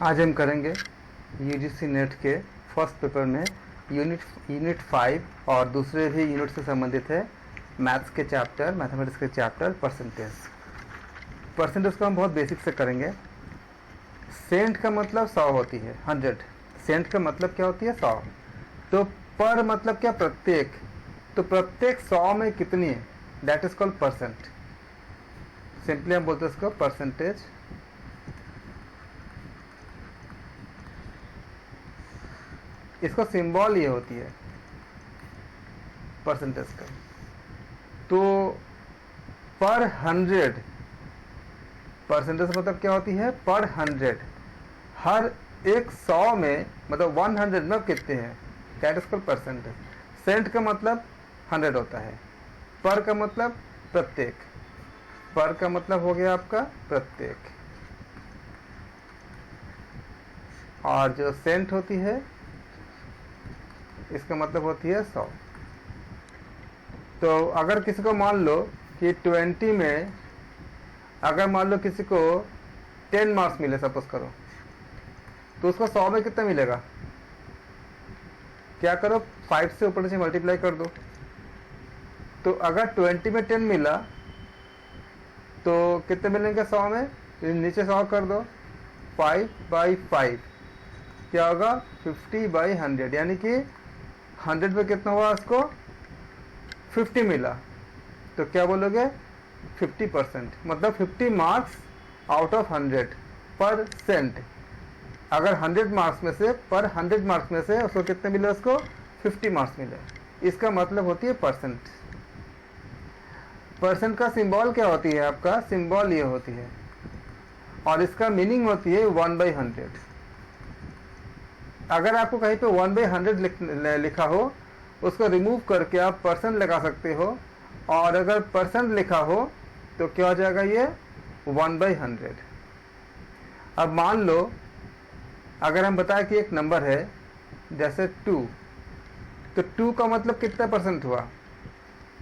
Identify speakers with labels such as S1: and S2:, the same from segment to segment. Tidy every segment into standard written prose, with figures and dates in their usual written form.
S1: आज हम करेंगे यूजीसी नेट के फर्स्ट पेपर में यूनिट 5 और दूसरे भी यूनिट से संबंधित है मैथ्स के चैप्टर, मैथमेटिक्स के चैप्टर परसेंटेज को हम बहुत बेसिक से करेंगे। सेंट का मतलब 100 होती है, 100। सेंट का मतलब क्या होती है? 100। तो पर मतलब क्या? प्रत्येक। तो प्रत्येक 100 में कितनी है? That is called percent. Simply हम बोलते हैं इसको परसेंटेज। इसका सिंबल ये होती है परसेंटेज का। तो पर 100 परसेंटेज मतलब क्या होती है? पर 100, हर एक 100 में, मतलब 100 में कितने हैं? That is called percentage. Cent का मतलब 100 होता है, पर का मतलब प्रत्येक। पर का मतलब हो गया आपका प्रत्येक, और जो सेंट होती है इसका मतलब होती है 100। तो अगर किसी को मान लो कि 20 में, अगर मान लो किसी को 10 मार्क्स मिले सपोज करो, तो उसको 100 में कितना मिलेगा? क्या करो, 5 से ऊपर से मल्टीप्लाई कर दो। तो अगर 20 में 10 मिला तो कितने मिलेंगे 100 में? नीचे 100 कर दो, 5/5 क्या होगा? 50/100, यानी कि 100 में कितना हुआ? उसको 50 मिला, तो क्या बोलोगे? 50%, मतलब 50 मार्क्स आउट ऑफ 100 परसेंट। अगर 100 मार्क्स में से, पर 100 मार्क्स में से उसको कितने मिले? उसको 50 मार्क्स मिले। इसका मतलब होती है परसेंट। परसेंट का सिंबल क्या होती है? आपका सिंबल ये होती है, और इसका मीनिंग होती है 1/100। अगर आपको कहीं पे 1/100 लिखा हो, उसको रिमूव करके आप परसेंट लगा सकते हो, और अगर परसेंट लिखा हो तो क्या हो जाएगा? ये 1/100। अब मान लो अगर हम बताएं कि एक नंबर है जैसे 2, तो 2 का मतलब कितना परसेंट हुआ?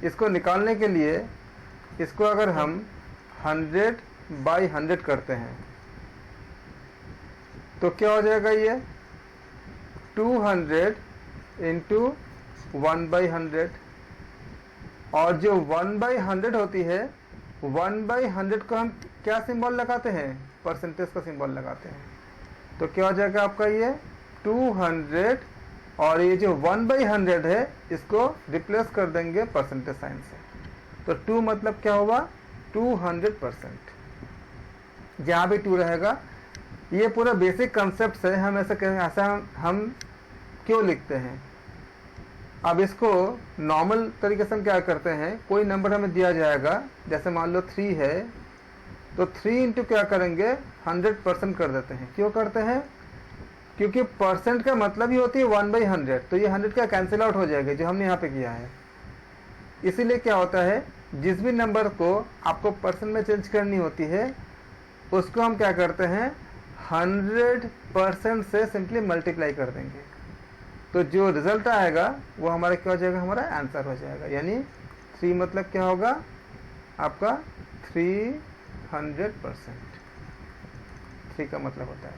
S1: इसको निकालने के लिए इसको अगर हम 100/100 करते हैं तो क्या हो जाएगा? ये 200 इंटू 1/100। और जो 1/100 होती है, 1/100 को हम क्या सिंबल लगाते हैं? परसेंटेज का सिंबल लगाते हैं। तो क्या हो जाएगा आपका? ये 200, और ये जो 1/100 है इसको रिप्लेस कर देंगे परसेंटेज साइन से। तो 2 मतलब क्या हुआ? 200%। जहाँ भी 2 रहेगा, ये पूरा बेसिक कंसेप्ट है। हम ऐसा हम क्यों लिखते हैं? अब इसको नॉर्मल तरीके से हम क्या करते हैं, कोई नंबर हमें दिया जाएगा, जैसे मान लो 3 है, तो 3 इंटू क्या करेंगे? 100% कर देते हैं। क्यों करते हैं? क्योंकि परसेंट का मतलब ही होती है 1/100, तो ये 100 का कैंसिल आउट हो जाएगा जो हमने यहाँ पे किया है। इसीलिए क्या होता है, जिस भी नंबर को आपको परसेंट में चेंज करनी होती है उसको हम क्या करते हैं? 100% से सिंपली मल्टीप्लाई कर देंगे, तो जो रिजल्ट आएगा वो हमारा क्या हो जाएगा? हमारा आंसर हो जाएगा। यानी 3 मतलब क्या होगा आपका? 300%। 3 का मतलब होता है।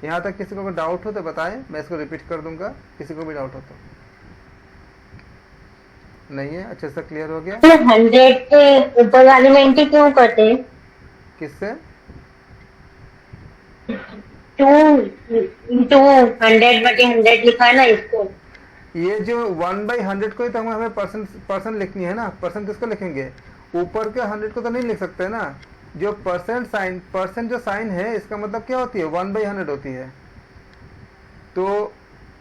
S1: यहाँ तक किसी को डाउट हो तो बताएं, मैं इसको रिपीट कर दूंगा, किसी को भी डाउट हो तो। नहीं है? अच्छे से क्लियर हो गया?
S2: 100 के ऊपर वाले में इंटू क्यों करते हैं?
S1: किससे?
S2: 2 इंटू 100/100 लिखा है ना, इसको।
S1: ये जो 1/100 को ही तो हमें परसेंट लिखनी है ना। परसेंट किसको लिखेंगे? ऊपर के 100 को तो नहीं लिख सकते ना। जो परसेंट साइन, परसेंट जो साइन है इसका मतलब क्या होती है? 1/100 होती है। तो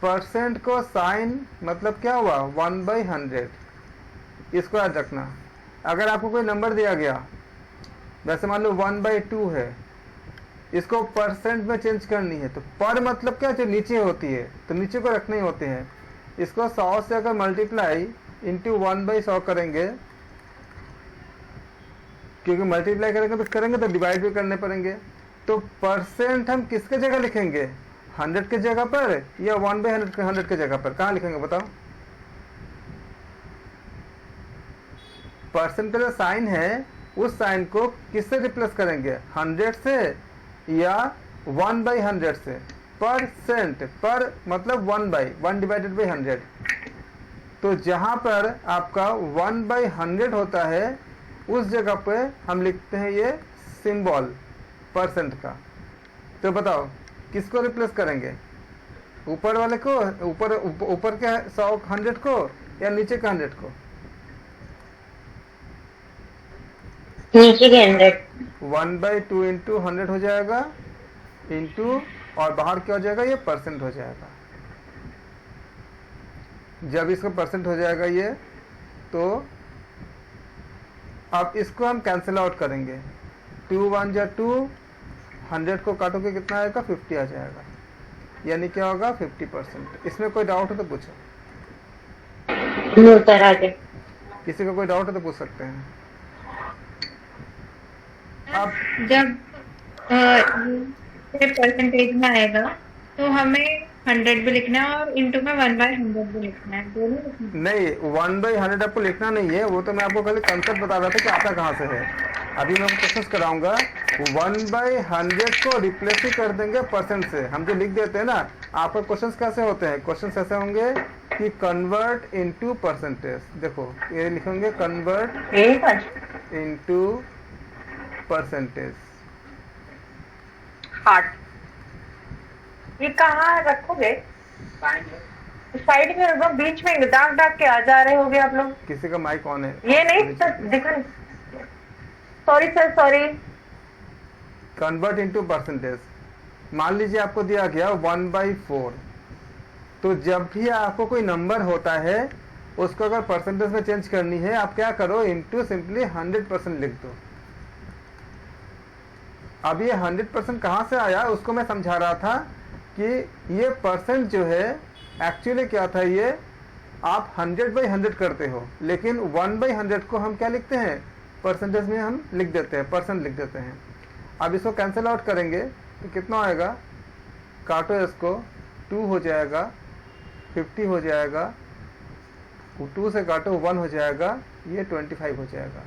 S1: परसेंट को साइन मतलब क्या हुआ? 1/100। इसको याद रखना। अगर आपको कोई नंबर दिया गया, वैसे मान लो 1/2 है, इसको परसेंट में चेंज करनी है, तो पर मतलब क्या? जो नीचे होती है, तो नीचे को रखने ही होते हैं। इसको 100 से अगर मल्टीप्लाई इंटू 1/100 करेंगे, क्योंकि मल्टीप्लाई करेंगे तो डिवाइड भी करने पड़ेंगे। तो परसेंट हम किसके जगह लिखेंगे? 100 के जगह पर, या 1/100 के जगह पर? कहाँ लिखेंगे बताओ? परसेंट का जो साइन है उस साइन को किससे रिप्लेस करेंगे? 100 से या 1/100 से, परसेंट, पर मतलब 1 डिवाइडेड बाई 100। तो जहां पर आपका 1/100 होता है उस जगह पे हम लिखते हैं ये सिंबल परसेंट का। तो बताओ किसको रिप्लेस करेंगे, ऊपर वाले को, ऊपर के 100 को या नीचे के 100 को?
S2: नीचे के 100।
S1: 1/2 इंटू 100 हो जाएगा, इंटू और बाहर क्या हो जाएगा, ये परसेंट हो जाएगा। जब इसका परसेंट हो जाएगा ये, तो अब इसको हम कैंसिल आउट करेंगे। 2 1 जा 2, 100 को काटोगे कितना आएगा, 50 आ जाएगा, यानी क्या होगा 50%। इसमें कोई डाउट है तो पूछो,
S2: उत्तर आ गया।
S1: किसी का कोई डाउट है तो पूछ सकते हैं। अब
S3: जब परसेंटेज में आएगा तो हमें 100 भी लिखना है और इंटू में 1/100 भी लिखना है, दोनों लिखना है।
S1: नहीं, 1/100 आपको लिखना नहीं है, वो तो मैं आपको खाली कंसेप्ट बता रहा था कि आता कहाँ से है। अभी मैं कोशिश कराऊंगा, 1/100 को रिप्लेस ही कर देंगे परसेंट से। हम जो लिख देते हैं ना, आपके क्वेश्चन कैसे होते हैं, क्वेश्चन ऐसे होंगे कि कन्वर्ट इनटू परसेंटेज। देखो ये लिखेंगे कन्वर्ट इनटू परसेंटेज।
S4: हार्ट ये कहाँ रखोगे? साइड में रखो, बीच में डाक डाक के आ जा रहे होगे आप लोग।
S1: किसी का माइक ऑन है?
S4: ये नहीं सर, दिखा। Sorry sir, sorry.
S1: Convert into percentage, मान लीजिए आपको दिया गया 1/4। तो जब भी आपको कोई नंबर होता है उसको अगर परसेंटेज में चेंज करनी है, आप क्या करो, इनटू सिंपली 100% लिख दो। अब ये 100% कहाँ से आया उसको मैं समझा रहा था कि ये परसेंट जो है एक्चुअली क्या था, ये आप 100/100 करते हो, लेकिन 1/100 को हम क्या लिखते हैं, परसेंटेज में हम लिख देते हैं, परसेंट लिख देते हैं। अब इसको कैंसिल आउट करेंगे तो कितना आएगा, काटो इसको, 2 हो जाएगा, 50 हो जाएगा, 2 से काटो 1 हो जाएगा, ये 25 हो जाएगा।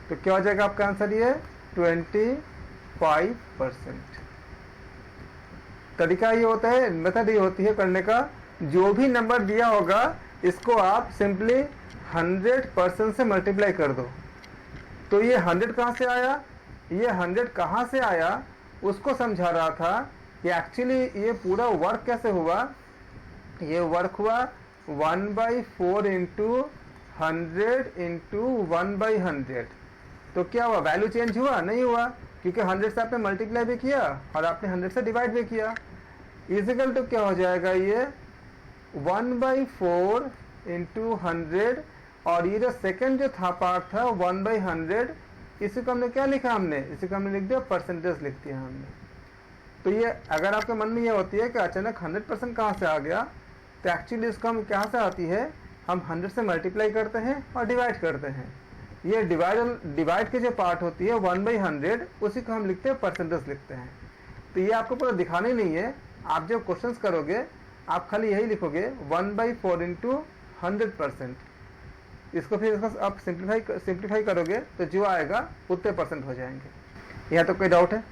S1: तो क्या हो जाएगा आपका आंसर, ये 25%। तरीका ये होता है, मेथड ये होती है करने का, जो भी नंबर दिया होगा इसको आप सिंपली 100% से मल्टीप्लाई कर दो। तो ये 100 कहाँ से आया, ये 100 कहाँ से आया उसको समझा रहा था कि एक्चुअली ये पूरा वर्क कैसे हुआ। ये वर्क हुआ 1/4 इंटू 100 इंटू 1/100। तो क्या हुआ, वैल्यू चेंज हुआ? नहीं हुआ, क्योंकि 100 से आपने मल्टीप्लाई भी किया और आपने 100 से डिवाइड भी किया। इजिकल टू क्या हो जाएगा, ये 1/4 इंटू 100, और ये जो सेकंड जो था पार्ट था 1/100, इसी को हमने क्या लिखा, हमने इसी को हमने लिख दिया परसेंटेज लिख दिया हमने। तो ये अगर आपके मन में ये होती है कि अचानक 100% कहाँ से आ गया, तो एक्चुअली इसको हम कहाँ से आती है, हम 100 से मल्टीप्लाई करते हैं और डिवाइड करते हैं। ये डिवाइड की जो पार्ट होती है 1/100, उसी को हम लिखते हैं परसेंटेज लिखते हैं। तो ये आपको पूरा दिखाने नहीं है, आप जब क्वेश्चंस करोगे आप खाली यही लिखोगे 1/4 इंटू 100%। इसको फिर इसको आप सिंप्लीफाई करोगे तो जो आएगा उतने परसेंट हो जाएंगे। यहाँ तो कोई डाउट है?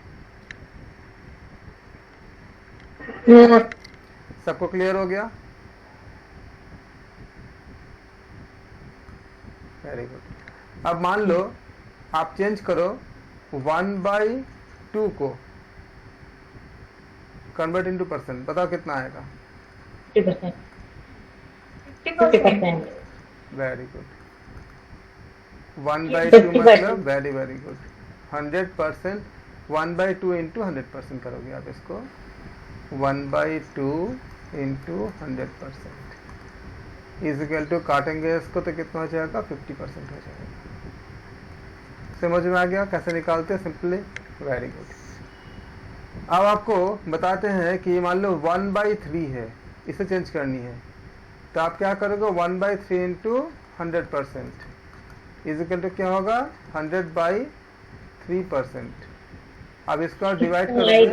S1: सबको क्लियर हो गया? Very good. अब मान लो आप चेंज करो 1/2 को कन्वर्ट इनटू परसेंट, बताओ कितना आएगा?
S2: 50%।
S1: Very good. 1/2 मतलब वेरी वेरी गुड 100%। 1/2 इंटू 100% करोगे आप इसको, 1/2 इंटू 100% इजिकल टू, काटेंगे इसको तो कितना हो जाएगा, 50% हो जाएगा। समझ में आ गया कैसे निकालते हैं सिंपली? Very good. अब आपको बताते हैं कि मान लो 1/3 है, इसे चेंज करनी है, तो आप क्या करोगे, 1/3 इंटू 100% इजिकल टू क्या होगा, 100/3%। अब इसको डिवाइड करोगे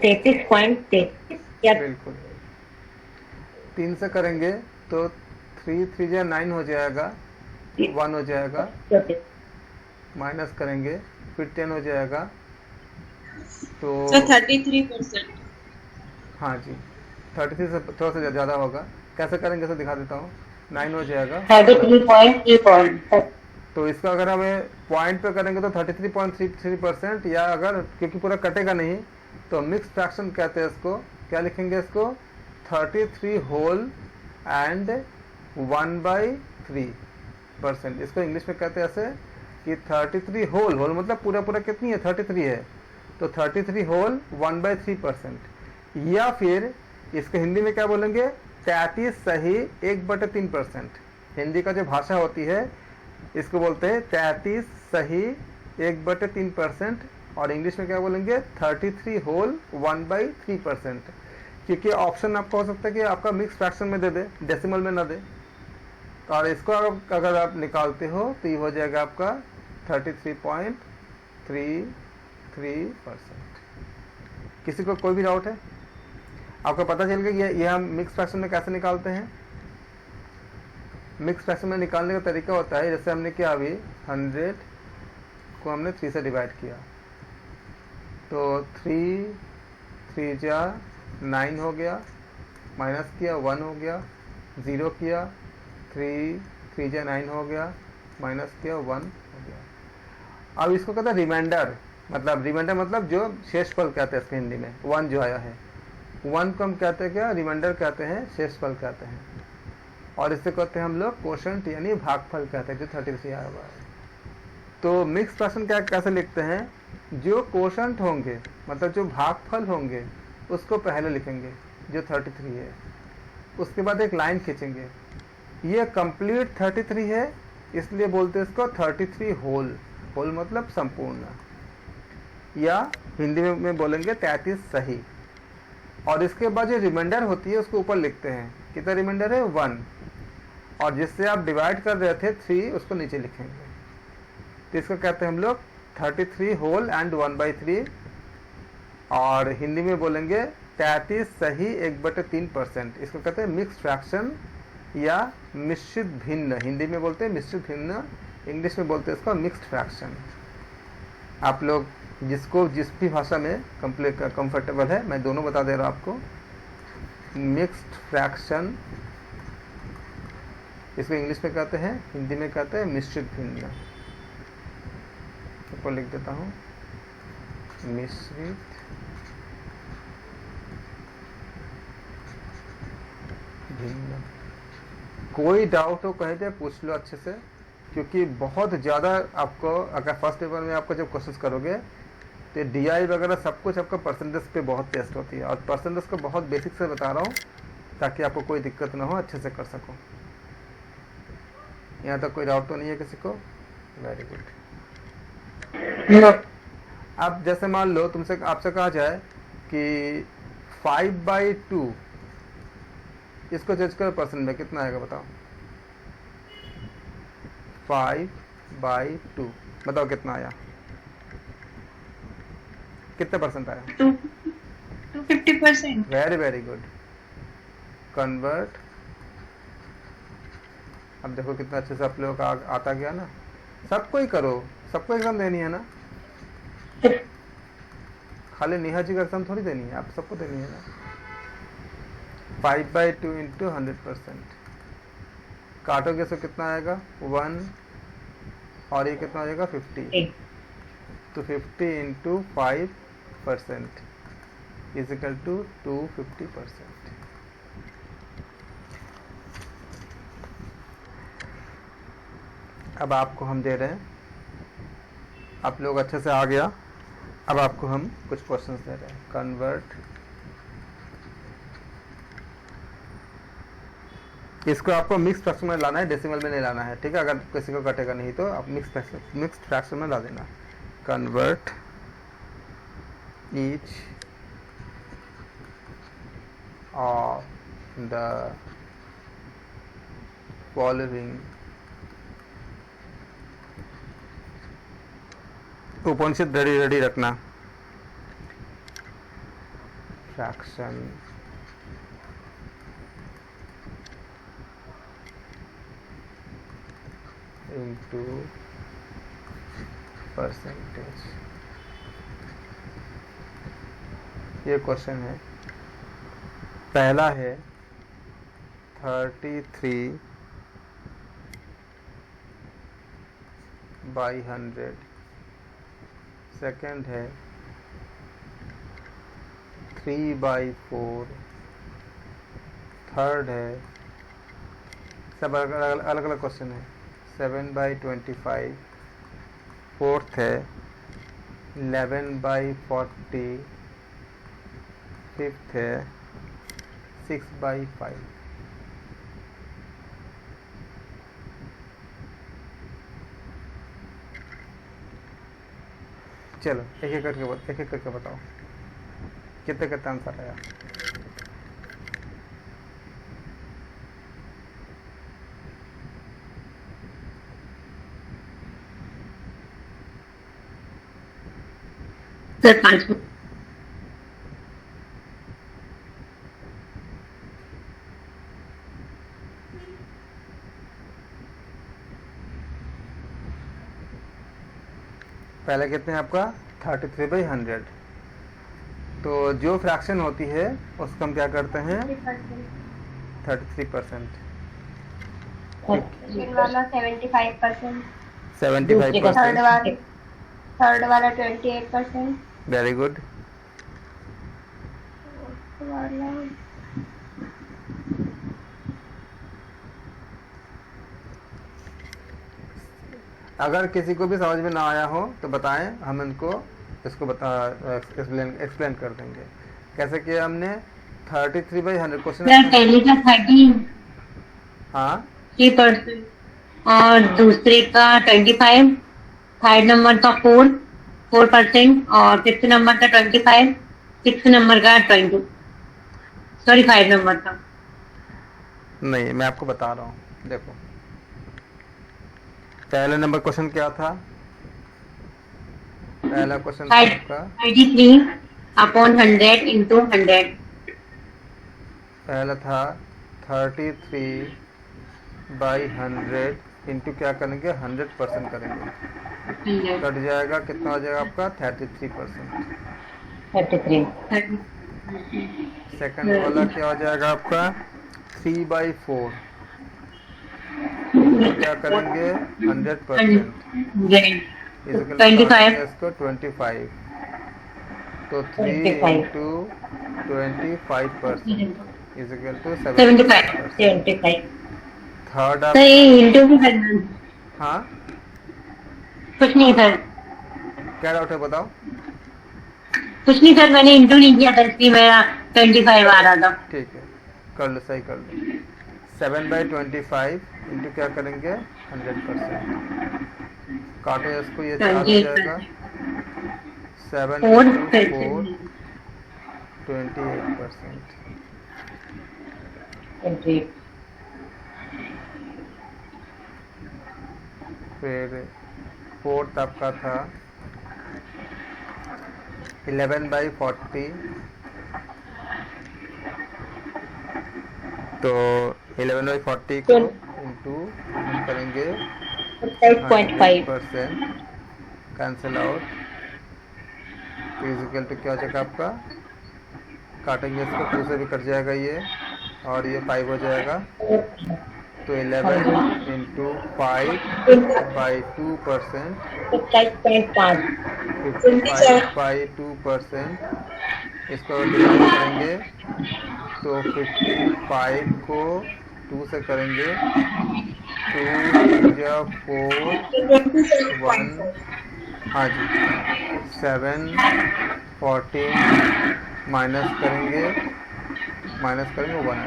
S2: 33.33।
S1: बिल्कुल 3 से करेंगे तो 3 3 जा 9 हो जाएगा, 1 हो जाएगा, माइनस करेंगे फिर 10 हो जाएगा, तो
S5: सर 33%।
S1: हाँ जी, 33 से थोड़ा सा ज़्यादा होगा। कैसे करेंगे सर, दिखा देता हूँ। 9 हो जाएगा।
S2: 33.3%।
S1: तो इसका अगर हमें पॉइंट पे करेंगे तो 33.33%, या अगर क्योंकि पूरा कटेगा नहीं तो मिक्स फ्रैक्शन कहते हैं इसको। क्या लिखेंगे इसको? 33 होल एंड 1/3%। इसको इंग्लिश में कहते हैं ऐसे कि 33 होल, होल मतलब पूरा पूरा कितनी है, 33 है, तो 33 होल 1/3%। या फिर इसको हिंदी में क्या बोलेंगे? 33 सही 1/3%। हिंदी का जो भाषा होती है इसको बोलते हैं 33 सही 1/3%। और इंग्लिश में क्या बोलेंगे? 33 होल 1/3%। क्योंकि ऑप्शन आपका हो सकता है कि आपका मिक्स फ्रैक्शन में दे दे, डेसिमल में ना दे। और इसको अगर आप निकालते हो तो ये हो जाएगा आपका 33.33%। किसी को कोई भी डाउट है? आपको पता चल गया ये हम मिक्स फ्रैक्शन में कैसे निकालते हैं? मिक्स फ्रैक्शन में निकालने का तरीका होता है, जैसे हमने किया अभी 100 को हमने 3 से डिवाइड किया, तो 3 जा 9 हो गया, माइनस किया 1 हो गया, 0 किया 3 जा 9 हो गया, माइनस किया 1 हो गया। अब इसको कहते हैं रिमाइंडर, मतलब रिमाइंडर मतलब जो शेषफल कहते हैं इसके हिंदी में, 1 जो आया है 1 को हम कहते हैं क्या? रिमाइंडर कहते हैं, शेषफल कहते हैं। और इससे कहते हैं हम लोग कोशंट यानी भागफल कहते हैं, जो 33 आया हुआ है। तो मिक्स फ्रैक्शन क्या कैसे लिखते हैं? जो कोशंट होंगे मतलब जो भागफल होंगे उसको पहले लिखेंगे जो 33 है, उसके बाद एक लाइन खींचेंगे। ये कंप्लीट 33 है इसलिए बोलते हैं इसको 33 होल, होल मतलब संपूर्ण, या हिंदी में बोलेंगे 33 सही। और इसके बाद जो रिमाइंडर होती है उसको ऊपर लिखते हैं। कितना रिमाइंडर है? 1। और जिससे आप डिवाइड कर रहे थे 3 उसको नीचे लिखेंगे। तो इसको कहते हैं हम लोग 33 होल एंड 1/3। और हिंदी में बोलेंगे 33 सही 1/3%। इसको कहते हैं मिक्स फ्रैक्शन या मिश्रित भिन्न। हिंदी में बोलते हैं मिश्रित भिन्न, इंग्लिश में बोलते हैं इसको मिक्स्ड फ्रैक्शन। आप लोग जिसको जिस भी भाषा में कंफर्टेबल है, मैं दोनों बता दे रहा हूँ आपको। मिक्स्ड फ्रैक्शन इसको इंग्लिश में कहते हैं, हिंदी में कहते हैं मिश्रित भिन्न। ऊपर लिख देता हूँ मिश्रित भिन्न। कोई डाउट हो कहीं पे पूछ लो अच्छे से, क्योंकि बहुत ज़्यादा आपको अगर फर्स्ट पेपर में आपको जब क्वेश्चंस करोगे तो DI वगैरह सब कुछ आपका परसेंटेज पे बहुत टेस्ट होती है। और परसेंटेज को बहुत बेसिक से बता रहा हूँ ताकि आपको कोई दिक्कत ना हो, अच्छे से कर सको। यहाँ तक कोई डाउट तो नहीं है किसी को? Very good. अब जैसे मान लो तुमसे आपसे कहा जाए कि 5/2 इसको जज करो परसेंट में कितना आएगा बताओ। 5/2 बताओ कितना आया, कितने परसेंट आया?
S5: 250%।
S1: Very very good. कन्वर्ट। अब देखो कितना अच्छे से आप लोगों का आता गया ना। सबको ही करो, सबको एग्जाम देनी है ना, खाली नेहा जी का एग्जाम थोड़ी देनी है, आप सबको देनी है ना। 5/2 इंटू 100%। काटोगे तो कितना आएगा? 1। और ये कितना हो जाएगा? 50। तो 50 इंटू 5% इज इक्वल टू 250%। अब आपको हम दे रहे हैं, आप लोग अच्छे से आ गया। अब आपको हम कुछ क्वेश्चंस दे रहे हैं। कन्वर्ट, इसको आपको मिक्स फ्रैक्शन में लाना है, डेसिमल में नहीं लाना है, ठीक है? अगर किसी को कटेगा नहीं तो आप मिक्स फ्रैक्शन में ला देना। Convert each of the following उपनिषद रेडी रखना। Fraction into percentage। ये क्वेश्चन है। पहला है 33 बाई 100। सेकंड है 3/4। थर्ड है, सब अलग अलग क्वेश्चन है। 7/25। फोर्थ है 11/40। फिफ्थ है 6/5। चलो एक एक करके बताओ कितने कितना आंसर आया।
S2: Sir 5 minute.
S1: पहले कितने हैं आपका 33/100। तो जो फ्रैक्शन होती है उसको हम क्या करते हैं 33%।
S4: सेकंड वाला 75%,
S1: 75%।
S4: थर्ड वाला 28%,
S1: वेरी गुड।
S4: वाला
S1: अगर किसी को भी समझ में ना आया हो तो बताएं, हम इनको इसको एक्सप्लेन कर देंगे कैसे किया हमने। 33/100
S2: सर
S1: क्वेश्चन।
S2: पहले का 33%
S1: हाँ
S2: और दूसरे का 25, थर्ड नंबर का 4% और फिफ्थ नंबर का 25, सिक्स नंबर का 20, सॉरी 5 नंबर का।
S1: नहीं, मैं आपको बता रहा हूँ। देखो पहले नंबर क्वेश्चन क्या था। पहला क्वेश्चन था आपका
S2: 33/100 इंटू 100।
S1: पहला था 33/100 इंटू क्या करेंगे 100% करेंगे, कट जाएगा, कितना हो जाएगा आपका 33%।
S2: 33।
S1: सेकंड वाला क्या हो जाएगा आपका 3/4, क्या करेंगे 100%,
S2: 25।
S1: इसको 25। तो 3 into 25% is equal to
S2: 75।
S1: Third आप
S2: सर ये इंटू भी करना?
S1: हाँ
S2: कुछ नहीं सर,
S1: क्या डाउट है बताओ।
S2: कुछ नहीं सर, मैंने इंटू नहीं किया था इसलिए मेरा 25 आ रहा था।
S1: ठीक है, कर लो, सही कर लो। 7/25 इंटू क्या करेंगे 100%। काटो इसको, ये 4 हो जाएगा। 7
S2: 4
S1: इंटू 4 28%। फिर फोर्थ आपका था 11/40। तो 11/40 को इंटू हम करेंगे 100%, कैंसिल आउट, फिजिकल तो क्या हो जाएगा आपका, काटेंगे इसको 2 से भी कट जाएगा ये, और ये 5 हो जाएगा। तो 11 इंटू 5/2%, 55/2%, इसको डिवाइड करेंगे तो 55 को 2 से करेंगे, 2 या 4 1, हाँ जी 7 14 माइनस करेंगे 1 आ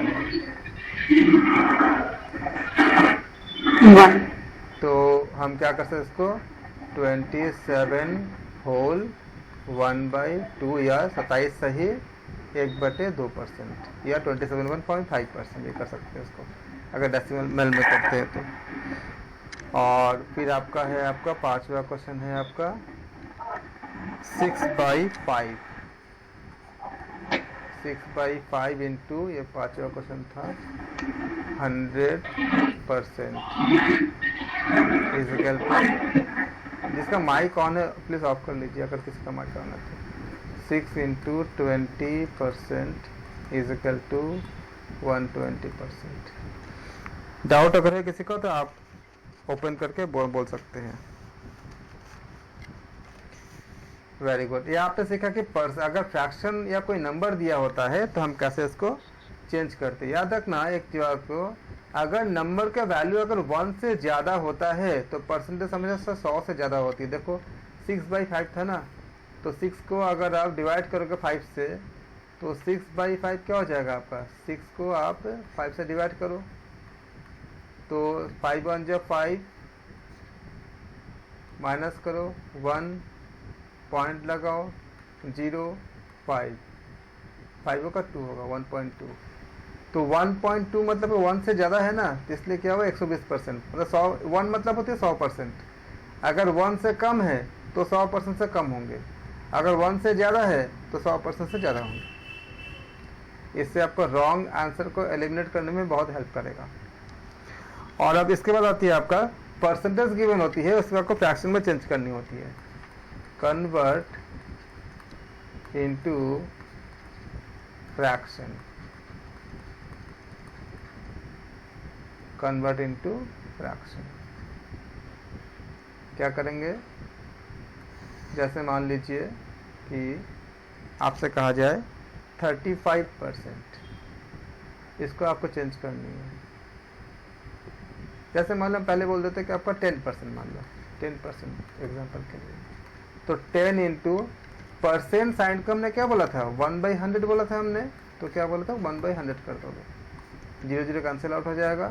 S1: जाएगा। तो हम क्या कर सकते हैं इसको 27 होल 1/2 या 27 सही 1/2% या 27.5% ये कर सकते हैं इसको, अगर डेसिमल में करते हैं तो। और फिर आपका है, आपका पांचवा क्वेश्चन है आपका 6/5। 6/5 इंटू ये पांचवा क्वेश्चन था 100% फिजिकल। जिसका माइक ऑन है प्लीज ऑफ कर लीजिए, अगर किसी का माइक ऑन है तो। 6 into 20% is equal to 120%। Doubt अगर है किसी को तो आप ओपन करके बोल सकते हैं। Very good. ये आपने सीखा कि अगर फ्रैक्शन या कोई नंबर दिया होता है तो हम कैसे इसको चेंज करते हैं। याद रखना एक चीज आपको, अगर नंबर का वैल्यू अगर 1 से ज़्यादा होता है तो परसेंटेज समझना 100 से ज़्यादा होती है। देखो 6/5 था ना, तो 6 को अगर आप डिवाइड करोगे 5 से तो 6/5 क्या हो जाएगा आपका। 6 को आप 5 से डिवाइड करो तो 5 1 जो 5 माइनस करो 1 पॉइंट लगाओ 0 5 5 का 2 होगा 1.2। तो 1.2 मतलब 1 से ज़्यादा है ना, तो इसलिए क्या हुआ 120%। मतलब 1 मतलब होती है 100%। अगर 1 से कम है तो 100% से कम होंगे, अगर 1 से ज़्यादा है तो 100% से ज़्यादा होंगे। इससे आपको रॉन्ग आंसर को एलिमिनेट करने में बहुत हेल्प करेगा। और अब इसके बाद आती है आपका परसेंटेज गिवन होती है, उसको आपको फ्रैक्शन में चेंज करनी होती है। Convert into fraction, convert into fraction क्या करेंगे। जैसे मान लीजिए कि आपसे कहा जाए 35%, इसको आपको चेंज करनी है। जैसे मान लो पहले बोल देते कि आपका 10%, मान लो 10% एग्जाम्पल के लिए, तो 10 इंटू परसेंट साइन को हमने क्या बोला था 1/100 बोला था हमने, तो क्या बोला था 1/100 कर दोगे, 0 0 कैंसिल आउट हो जाएगा,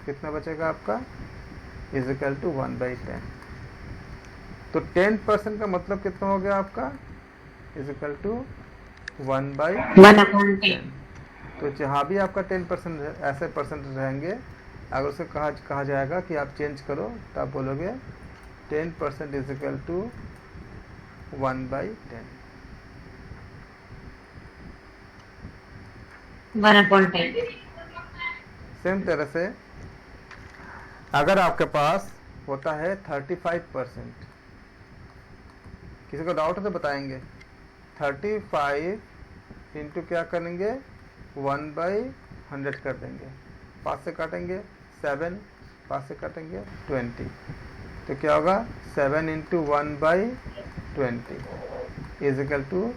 S1: कितना बचेगा आपका इज इक्वल टू 1/10। तो 10% का मतलब कितना हो गया आपका इज इक्वल टू 1/10। तो जहाँ भी आपका 10% ऐसे परसेंट रहेंगे, अगर उसे कहा जाएगा कि आप चेंज करो तो आप बोलोगे 10% इज इक्वल टू 1/10।
S2: 1/10।
S1: सेम तरह से अगर आपके पास होता है 35%, किसी को डाउट है तो बताएंगे। 35 इंटू क्या करेंगे 1/100 कर देंगे, 5 से काटेंगे 7, 5 से काटेंगे 20, तो क्या होगा 7 इंटू 1/20 इज इक्वल टू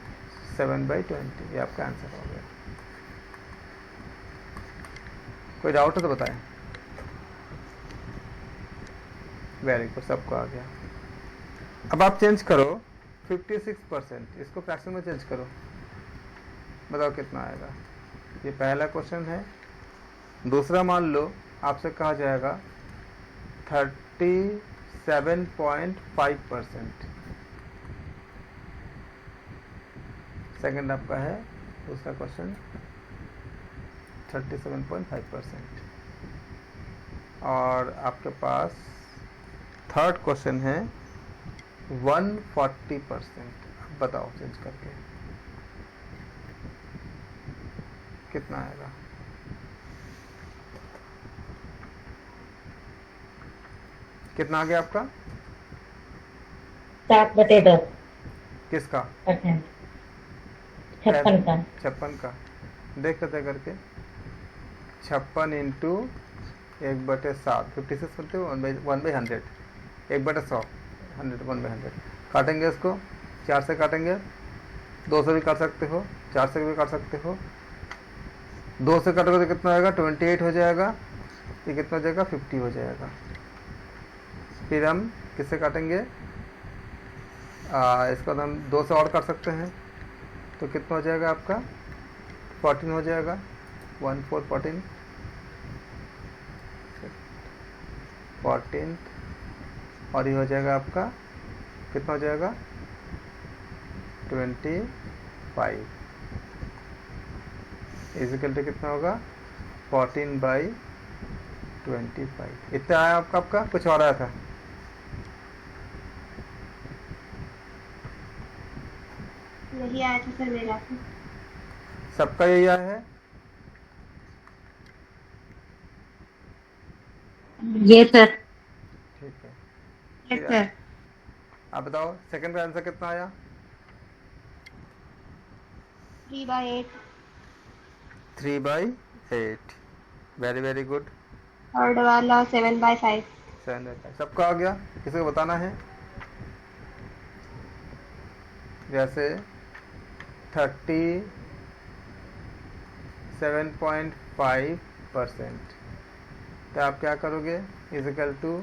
S1: 7/20। ये आपका आंसर हो गया। कोई डाउट है तो बताएं। वेरी गुड, सबको आ गया। अब आप चेंज करो 56%, इसको फ्रैक्शन में चेंज करो, बताओ कितना आएगा। ये पहला क्वेश्चन है। दूसरा मान लो आपसे कहा जाएगा 37.5%, सेकंड आपका है दूसरा क्वेश्चन 37.5%, और आपके पास थर्ड क्वेश्चन है 140%। बताओ चेंज करके कितना आएगा। कितना आ गया आपका
S2: 7/10।
S1: किसका
S2: 56 का।
S1: 56 का। देख लेते करके 56 इंटू 1/7 56 बोलते हो 1/100 1/100 100 1/100 काटेंगे इसको 4 से काटेंगे, 2 से भी काट सकते हो, 4 से भी काट सकते हो। 2 से काटोगे तो कितना आएगा 28 हो जाएगा, ये कितना हो जाएगा 50 हो जाएगा। फिर हम किससे काटेंगे इसको हम 2 से और काट सकते हैं, तो कितना हो जाएगा आपका 14 हो जाएगा, 1 4 14 14, और ये हो जाएगा आपका कितना हो जाएगा 25 इजिकल टू कितना होगा 14/25। इतना आया आपका कुछ और आया था।
S3: यही आया था सर मेरा।
S1: सबका यही आया है।
S2: ये सर।
S1: ठीक है,
S3: यस सर।
S1: आप बताओ सेकंड का आंसर कितना आया।
S4: 3/8.
S1: 3/8। Very very good.
S4: थर्ड वाला 7/5.
S1: 7/5 सबका आ गया, किसी को बताना है? जैसे 37.5%, तो आप क्या करोगे? इजिकल टू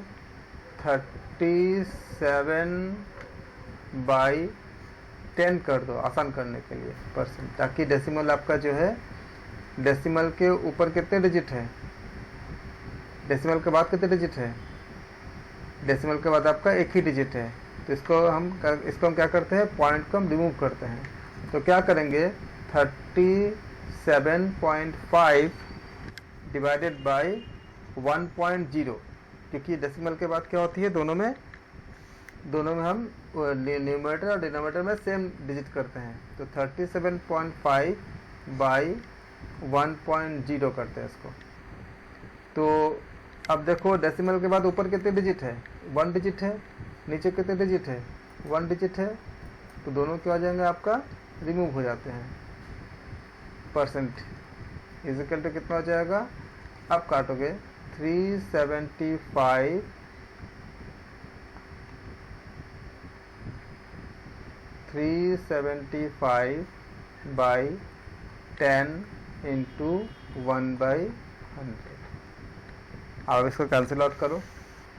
S1: 37/10 कर दो आसान करने के लिए परसेंट, ताकि डेसिमल आपका जो है, डेसिमल के ऊपर कितने डिजिट है, डेसिमल के बाद कितने डिजिट है, डेसिमल के बाद आपका एक ही डिजिट है। तो इसको हम क्या करते हैं, पॉइंट को हम रिमूव करते हैं। तो क्या करेंगे, 37.5 डिवाइडेड बाय 1.0, क्योंकि डेसिमल के बाद क्या होती है, दोनों में हम न्यूमरेटर और डिनोमिनेटर में सेम डिजिट करते हैं। तो 37.5 बाई 1.0 करते हैं इसको। तो अब देखो डेसिमल के बाद ऊपर कितने डिजिट है, 1 डिजिट है, नीचे कितने डिजिट है, 1 डिजिट है। तो दोनों क्या हो जाएंगे, आपका रिमूव हो जाते हैं। परसेंट इजिकल टू कितना हो जाएगा, आप काटोगे 375 बाई 10 इंटू 1/100। अब इसको कैंसिल आउट करो,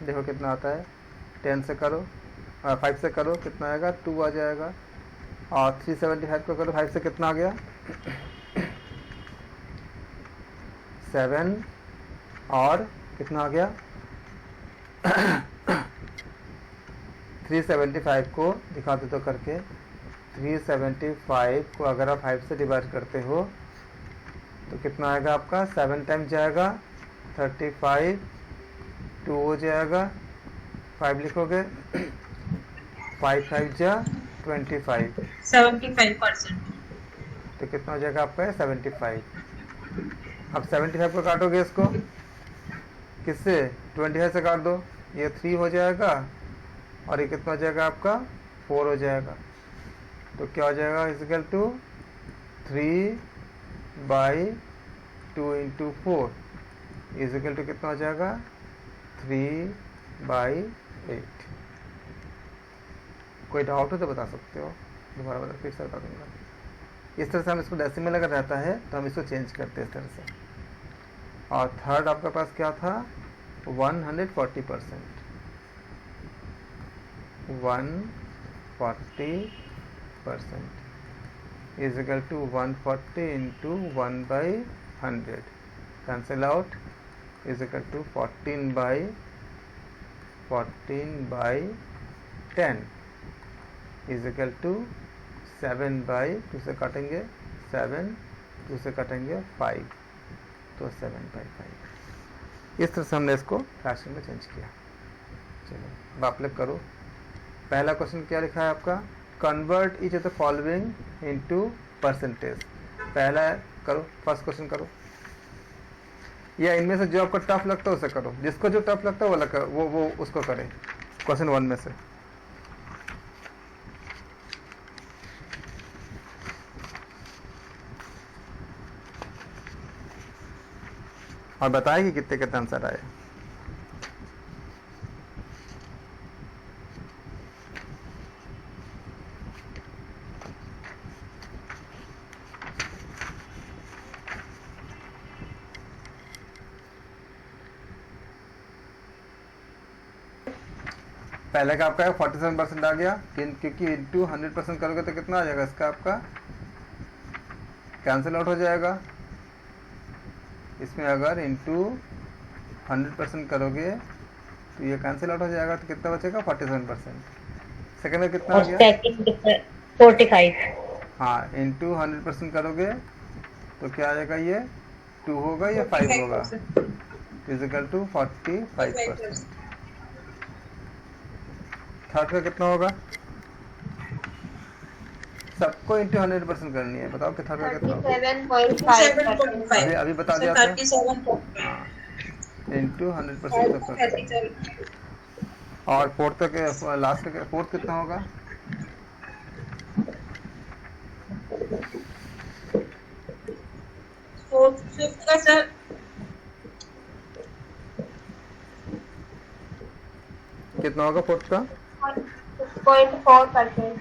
S1: देखो कितना आता है। 10 से करो, 5 से करो, कितना आएगा, 2 आ जाएगा। और 375 को करो 5 से, कितना आ गया, 7। और कितना आ गया 375 को दिखा दो तो करके, 375 को अगर आप 5 से डिवाइड करते हो तो कितना आएगा आपका, 7 टाइम जाएगा 35, 2 हो जाएगा, 5 लिखोगे, 5 5 जा 25,
S3: 75%।
S1: तो कितना हो जाएगा आपका 75। अब 75 को काटोगे इसको किससे, 25 से काट दो, ये 3 हो जाएगा और ये कितना हो जाएगा आपका 4 हो जाएगा। तो क्या हो जाएगा, is equal to 3/2 into 4 is equal to कितना हो जाएगा, 3/8। कोई डाउट हो तो बता सकते हो, दोबारा बता, फिर से बता दूंगा। इस तरह से हम इसको डेसिमल अगर रहता है तो हम इसको चेंज करते हैं इस तरह से। और थर्ड आपके पास क्या था, 140%, 140% is equal to 140 into 1/100, cancel out, is equal to 14/10 is equal to 7/2 से काटेंगे 7, 2 से काटेंगे 5, तो 7/5। इस तरह से हमने इसको फ्रैक्शन में चेंज किया। चलो अब आप लोग करो। पहला क्वेश्चन क्या लिखा है आपका, convert each of the following into percentage. पहला है, करो फर्स्ट क्वेश्चन करो, या इनमें से जो आपको टफ लगता है उसे करो, जिसको जो टफ लगता है वो उसको करे। क्वेश्चन 1 में से और बताए कि कितने कितने आंसर आए। पहले का आपका 47% आ गया, क्योंकि इंटू 100% करोगे तो कितना आ जाएगा इसका, आपका कैंसिल आउट हो जाएगा। इसमें अगर इंटू 100% करोगे तो ये कैंसिल आउट हो जाएगा, तो कितना बचेगा 47%। सेकंड में कितना आ गया,
S2: 45।
S1: हाँ इंटू 100% करोगे तो क्या आ जाएगा, ये 2 होगा या 5 होगा, इजिकल टू 45%। थर्ड का कितना होगा, सबको इंटू 100% करनी है, बताओ कि थर्ड का कितना होगा,
S4: 37.5.
S1: अभी बता दिया था, इंटू 100% सबका। और फोर्थ का लास्ट का फोर्थ कितना होगा,
S5: का सर
S1: कितना होगा फोर्थ का?
S4: 6.4%।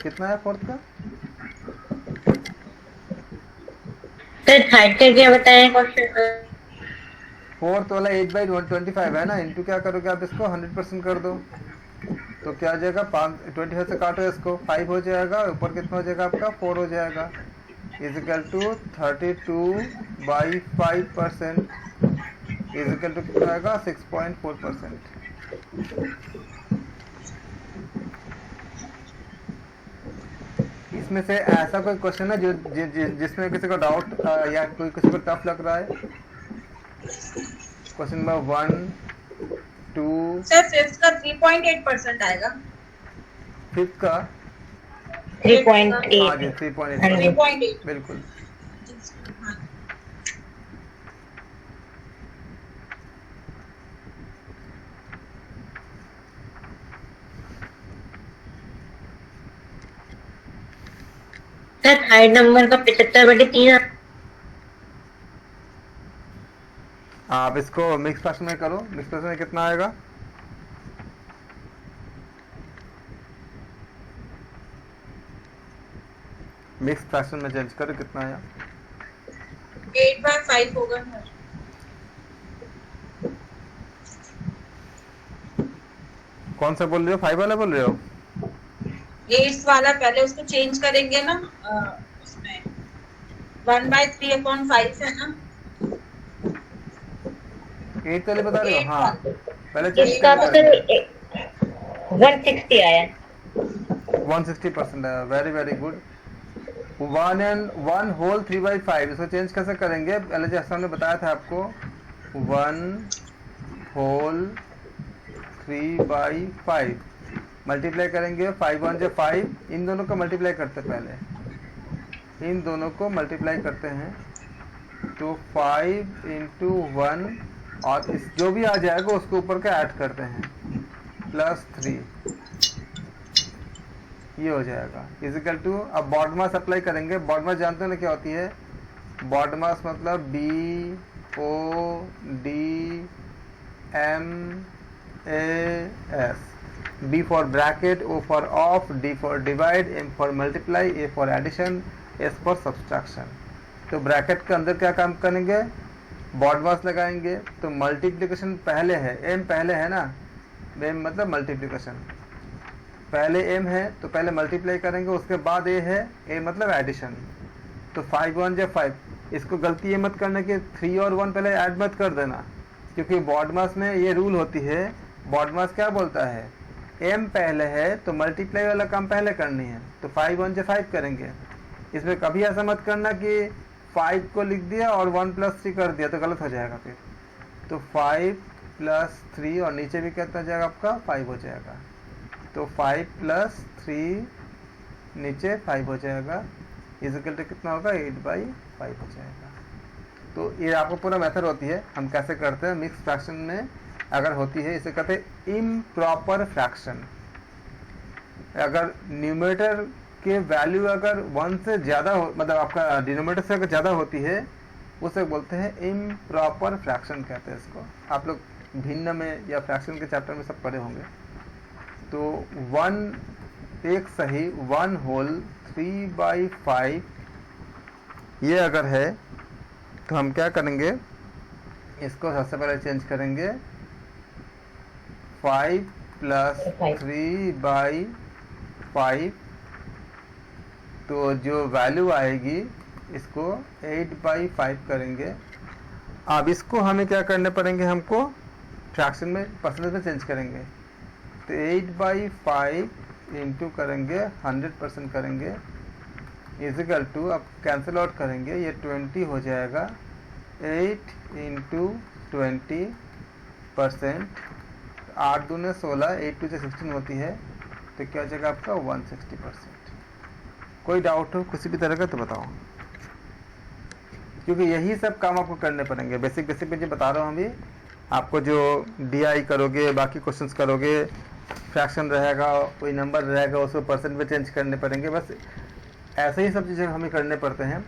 S1: कितना है फोर्थ का?
S2: सर थर्ड का क्या बताएं क्वेश्चन?
S1: फोर्थ वाला 8/125 है ना, इंटू क्या करोगे आप इसको 100% कर दो तो क्या हो जाएगा, 25 से काटो इसको, 5 हो जाएगा, ऊपर कितना हो जाएगा आपका 4 हो जाएगा, is equal to 32/5% is equal to कितना आएगा 6.4%। इसमें से ऐसा कोई क्वेश्चन है जो जिसमें किसी को डाउट या कोई किसी को टफ लग रहा है? क्वेश्चन नंबर 1 2
S5: सर फिफ्थ का 3.8% आएगा।
S1: फिफ्थ का
S2: 3.8।
S1: हाँ जी 3.8
S5: 3.8
S1: बिल्कुल।
S5: हाँ।
S2: सर थर्ड नंबर का 75/3।
S1: आप इसको मिक्स फ्रैक्शन में करो, मिक्स फ्रैक्शन में कितना आएगा? मिक्स फ्रैक्शन में चेंज करो, कितना आया?
S5: 8/5 होगा सर।
S1: कौन सा बोल रहे हो, 5 वाला बोल रहे हो?
S5: 8 वाला पहले उसको चेंज करेंगे ना, उसमें 1/3/5 है ना।
S1: 8 वाले बता रहे हो?
S5: 8
S1: हाँ
S5: वाला।
S1: पहले चेंज
S2: इसका तो सर 160 आया।
S1: 160% है, वेरी वेरी गुड। 1 होल 3/5 इसको चेंज कैसे करेंगे? पहले जैसा हमने बताया था आपको, 1 होल 3/5 मल्टीप्लाई करेंगे, 5 1 जो 5, इन दोनों को मल्टीप्लाई करते हैं, पहले इन दोनों को मल्टीप्लाई करते हैं तो 5 इंटू 1 और इस जो भी आ जाएगा उसके ऊपर का ऐड करते हैं +3, ये हो जाएगा इजिकल टू। अब बॉड मास अप्लाई करेंगे, बॉड मास जानते हो ना क्या होती है? बॉड मास मतलब BODMAS, B for bracket, O for of, D for divide, M for multiply, A for addition, S for subtraction. तो ब्रैकेट के अंदर क्या काम करेंगे? बॉड मास लगाएंगे, तो मल्टीप्लिकेशन पहले है, M पहले है ना, M मतलब मल्टीप्लिकेशन, पहले M है तो पहले मल्टीप्लाई करेंगे, उसके बाद A है, A मतलब एडिशन। तो 5 1 जो 5, इसको गलती ये मत करना कि 3 और 1 पहले ऐड मत कर देना, क्योंकि बॉड मास में ये रूल होती है। बॉड मास क्या बोलता है? M पहले है तो मल्टीप्लाई वाला काम पहले करनी है, तो 5 1 जो 5 करेंगे। इसमें कभी ऐसा मत करना कि 5 को लिख दिया और 1 + 3 कर दिया, तो गलत हो जाएगा फिर। तो 5 + 3 और नीचे भी कितना हो जाएगा आपका 5 हो जाएगा, तो 5 + 3 नीचे 5 हो जाएगा, इजिकल टू कितना होगा 8/5 हो जाएगा। तो ये आपको पूरा मेथड होती है, हम कैसे करते हैं मिक्स फ्रैक्शन में अगर होती है, इसे कहते हैं इम्प्रॉपर फ्रैक्शन। अगर न्यूमरेटर के वैल्यू अगर 1 से ज़्यादा हो, मतलब आपका डिनोमिनेटर से अगर ज़्यादा होती है, उसे बोलते हैं इम्प्रॉपर फ्रैक्शन कहते हैं इसको। आप लोग भिन्न में या फ्रैक्शन के चैप्टर में सब पढ़े होंगे। तो 1 एक सही 1 होल 3/5 ये अगर है तो हम क्या करेंगे, इसको सबसे पहले चेंज करेंगे 5 + 3/5, तो जो वैल्यू आएगी इसको 8/5 करेंगे। अब इसको हमें क्या करने पड़ेंगे, हमको फ्रैक्शन में परसेंटेज में चेंज करेंगे, तो 8/5 इंटू करेंगे 100% करेंगे, इजिकल टू, अब कैंसिल आउट करेंगे, ये 20 हो जाएगा, 8 इंटू 20%, 8 दूने 16, 8 2 से 16 होती है, तो क्या हो जाएगा आपका 160%। कोई डाउट हो किसी भी तरह का तो बताओ, क्योंकि यही सब काम आपको करने पड़ेंगे। बेसिक बेसिक पे जो बता रहा हूँ अभी आपको, जो DI करोगे, बाकी क्वेश्चंस करोगे, फ्रैक्शन रहेगा, कोई नंबर रहेगा, उसको परसेंट में चेंज करने पड़ेंगे। बस ऐसे ही सब चीज़ें हमें करने पड़ते हैं।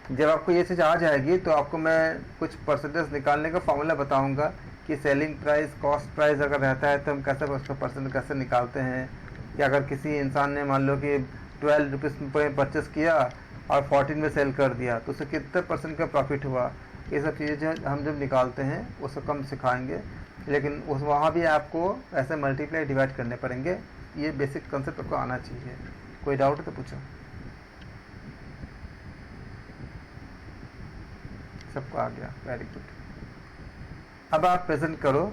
S1: जब आपको ये चीज़ आ जाएगी तो आपको मैं कुछ परसेंटेज निकालने का फॉर्मूला बताऊंगा कि सेलिंग प्राइस कॉस्ट प्राइस अगर रहता है तो हम कैसे उसका परसेंट कैसे निकालते हैं, कि अगर किसी इंसान ने मान लो कि 12 रुपीज़ में परचेस किया और 14 में सेल कर दिया तो उसे कितने परसेंट का प्रॉफिट हुआ, ये सब चीज़ें हम जब निकालते हैं उसको कम सिखाएंगे। लेकिन उस वहाँ भी आपको ऐसे मल्टीप्लाई डिवाइड करने पड़ेंगे। ये बेसिक कंसेप्ट आपको आना चाहिए। कोई डाउट है तो पूछो। सबको आ गया, वेरी गुड। अब आप प्रेजेंट करो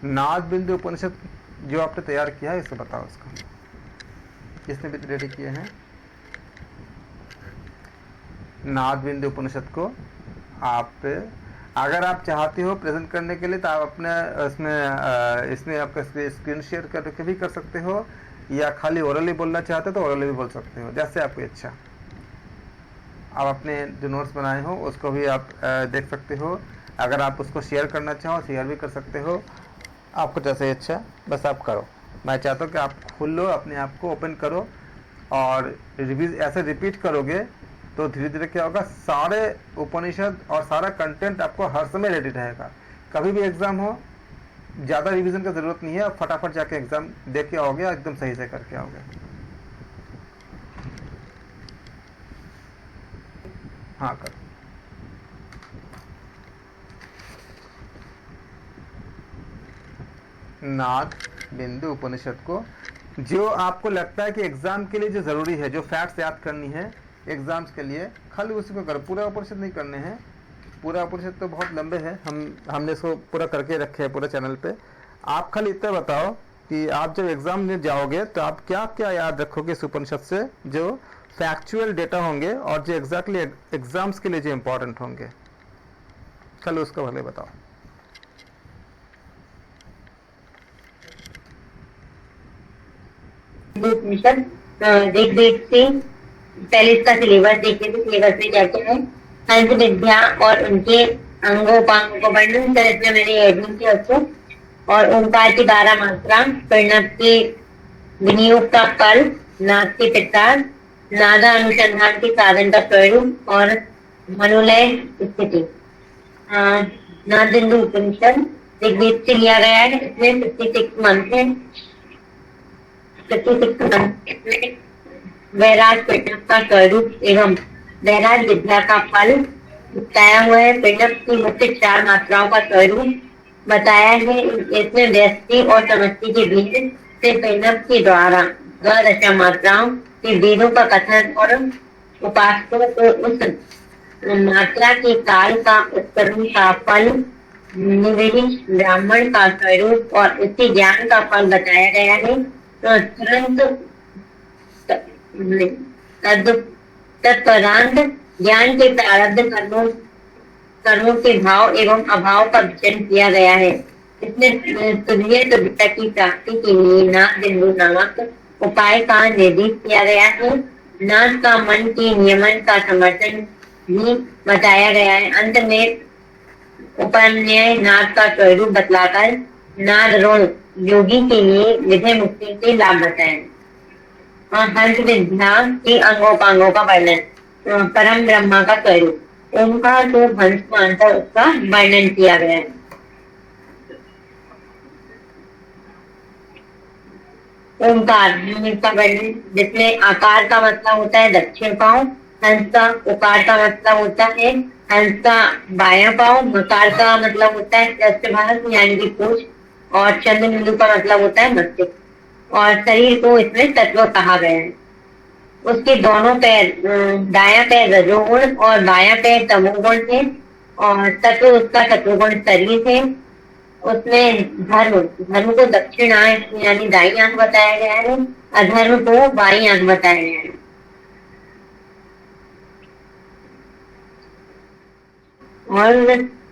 S1: नाद बिंदु उपनिषद जो आपने तैयार किया है, इसको बताओ उसको, जिसने भी रेडी किए हैं। नाद बिंदु उपनिषद को आप अगर आप चाहते हो प्रेजेंट करने के लिए तो आप अपने इसमें आपका स्क्रीन शेयर करके भी कर सकते हो, या खाली ओरली बोलना चाहते हो तो ओरली भी बोल सकते हो, जैसे आपको इच्छा। आप अपने जो नोट्स बनाए हो उसको भी आप देख सकते हो। अगर आप उसको शेयर करना चाहो शेयर भी कर सकते हो, आपको जैसे इच्छा, बस आप करो। मैं चाहता हूँ कि आप खोल लो, अपने आप को ओपन करो और ऐसे रिपीट करोगे तो धीरे धीरे क्या होगा, सारे उपनिषद और सारा कंटेंट आपको हर समय रेडी रहेगा। कभी भी एग्ज़ाम हो, ज़्यादा रिवीजन की ज़रूरत नहीं है, आप फटाफट जाके एग्ज़ाम दे के आओगे, एकदम सही से करके आओगे। हाँ करो। नाद बिंदु उपनिषद को जो आपको लगता है कि एग्जाम के लिए जो ज़रूरी है, जो फैक्ट्स याद करनी है एग्जाम्स के लिए, खाली उसी को करो। पूरा उपनिषद नहीं करने हैं, पूरा उपनिषद तो बहुत लंबे हैं, हमने इसको पूरा करके रखे हैं पूरे चैनल पे। आप खाली इतना बताओ कि आप जब एग्जाम में जाओगे तो आप क्या क्या याद रखोगे इस उपनिषद से, जो फैक्चुअल डेटा होंगे और जो एग्जैक्टली एग्जाम्स के लिए जो इम्पोर्टेंट होंगे, खाली उसको भले बताओ।
S2: उपनिषद देख देख से पहले इसका सिलेबस देखते थे। सिलेबस में क्या क्या है, हंस विद्या और उनके अंगोपांगों को वर्णन कर इसमें मैंने एडमिन किया उसको, और ओंकार की 12 मात्रा, प्रणव के विनियोग का फल, नाद के प्रकार, नादा अनुसंधान के साधन का स्वरूप और मनोलय स्थिति। नाद बिंदु उपनिषद ऋग्वेद से लिया गया है। इसमें 56 मंत्र है। 56 मंत्र में वैराज प्रणव का स्वरूप एवं वैराज विद्या का फल बताया हुआ है। प्रणव की मुख्य 4 मात्राओं का स्वरूप बताया है। इसमें व्यस्ति और समष्टि के बीच से प्रणव के द्वारा 12 मात्राओं के वेदों का कथन और उपासकों को उस मात्रा के काल का उत्तरण का फल, निवेदित ब्राह्मण का स्वरूप और उसके ज्ञान का फल बताया गया है। तो तुरंत तत्परांत ज्ञान के प्रारब्ध कर्मों के भाव एवं अभाव का विचरण किया गया है। इसमें तुल्य तुल्यता की प्राप्ति के लिए नाद बिंदु नामक उपाय का निर्देश किया गया है। नाद का मन के नियमन का समर्थन भी बताया गया है। अंत में उपन्याय नाद का स्वरूप बतलाकर नाद रोग योगी के लिए विधि मुक्ति के लाभ बताए। हंस विद्या के अंगोपांगों का वर्णन, परम ब्रह्मा का स्वरूप, ओंकार को हंस मानकर उसका वर्णन किया गया है। ओंकार का वर्णन, जिसमें आकार का मतलब होता है दक्षिण पांव, हंस का उकार का मतलब होता है हंस का बायां पांव, मकार का मतलब होता है पृष्ठभाग यानी कि पूंछ, और चंद्र बिंदु का मतलब होता है मस्तिष्क, और शरीर को इसमें तत्व कहा गया है। उसके दोनों पैर, दायां पैर रजोगुण और बायां पैर तमोगुण है, और तत्व उसका सत्वगुण शरीर है। उसमें धर्म को दक्षिण आंख यानी दाई आंख बताया गया है, अधर्म को बाई आंख बताया गया है। और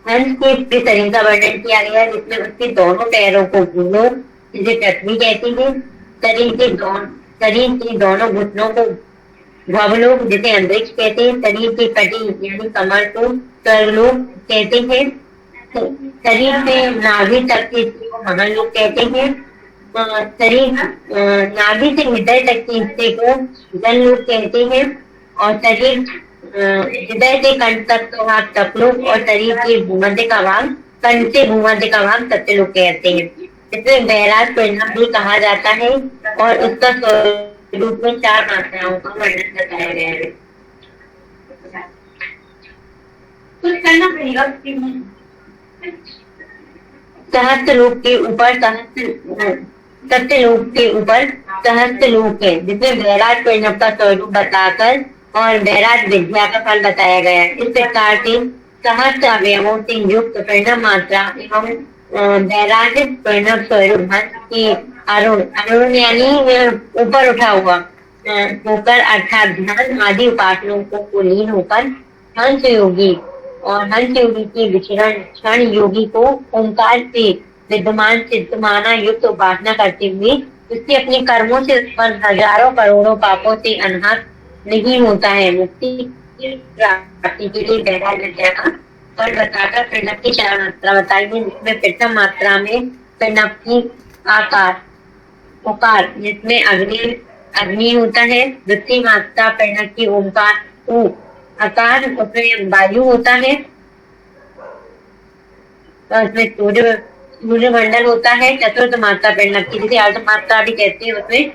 S2: हंस के शरीर का वर्णन किया गया है, जिसमें उसके दोनों पैरों को भूलो जिसे पृथ्वी कहती है, शरीर के दोनों घुटनों को भवलोक जिसे अंतरिक्ष कहते हैं, शरीर की पटी यानी कमर को स्वर्गलोक कहते हैं, शरीर से नाभि तक के को महालोक कहते हैं, शरीर नाभि से हृदय तक के हिस्से को जन लोग कहते हैं और शरीर हृदय से कंठ तक का भाग तपलोक और शरीर के भूमध्य का भाग कंठ से भूमध्य का भाग सत्यलोक कहते हैं। इसमें बैराज परिणाम भी कहा जाता है और उसका स्वरूप में 4 मात्राओं का वर्णन बताया गया है। कुछ करना पड़ेगा सहस्त्र लोक के ऊपर सत्यलोक के ऊपर सहस्त्र लोक है जिसमें बैराज परिणव का स्वरूप बताकर और बैराज विद्या का फल बताया गया है। इस प्रकार से सहस्त्र अवयवों से युक्त परिणव मात्रा एवं बैराज परिणव स्वरूप हंस की अरुण यानी ऊपर उठा हुआ होकर अर्थात ध्यान आदि उपासनाओं को कुलीन होकर हंस योगी और हंस योगी के विचरण क्षण योगी को ओंकार से विद्यमान चित्तमाना युक्त उपासना करते हुए उससे अपने कर्मों से उत्पन्न हजारों करोड़ों पापों से अनहद नहीं होता है। मुक्ति की प्राप्ति के लिए बैराज विद्या का फल बताकर प्रणव की 4 मात्रा बताई है जिसमें प्रथम मात्रा में प्रणव की आकार उकार जिसमें अग्नि होता है। द्वितीय मात्रा प्रणव की ओंकार उ आकार उसमें वायु होता है और उसमें सूर्यमंडल होता है। चतुर्थ मात्रा प्रणव की जिसे अर्ध मात्रा भी कहते हैं उसमें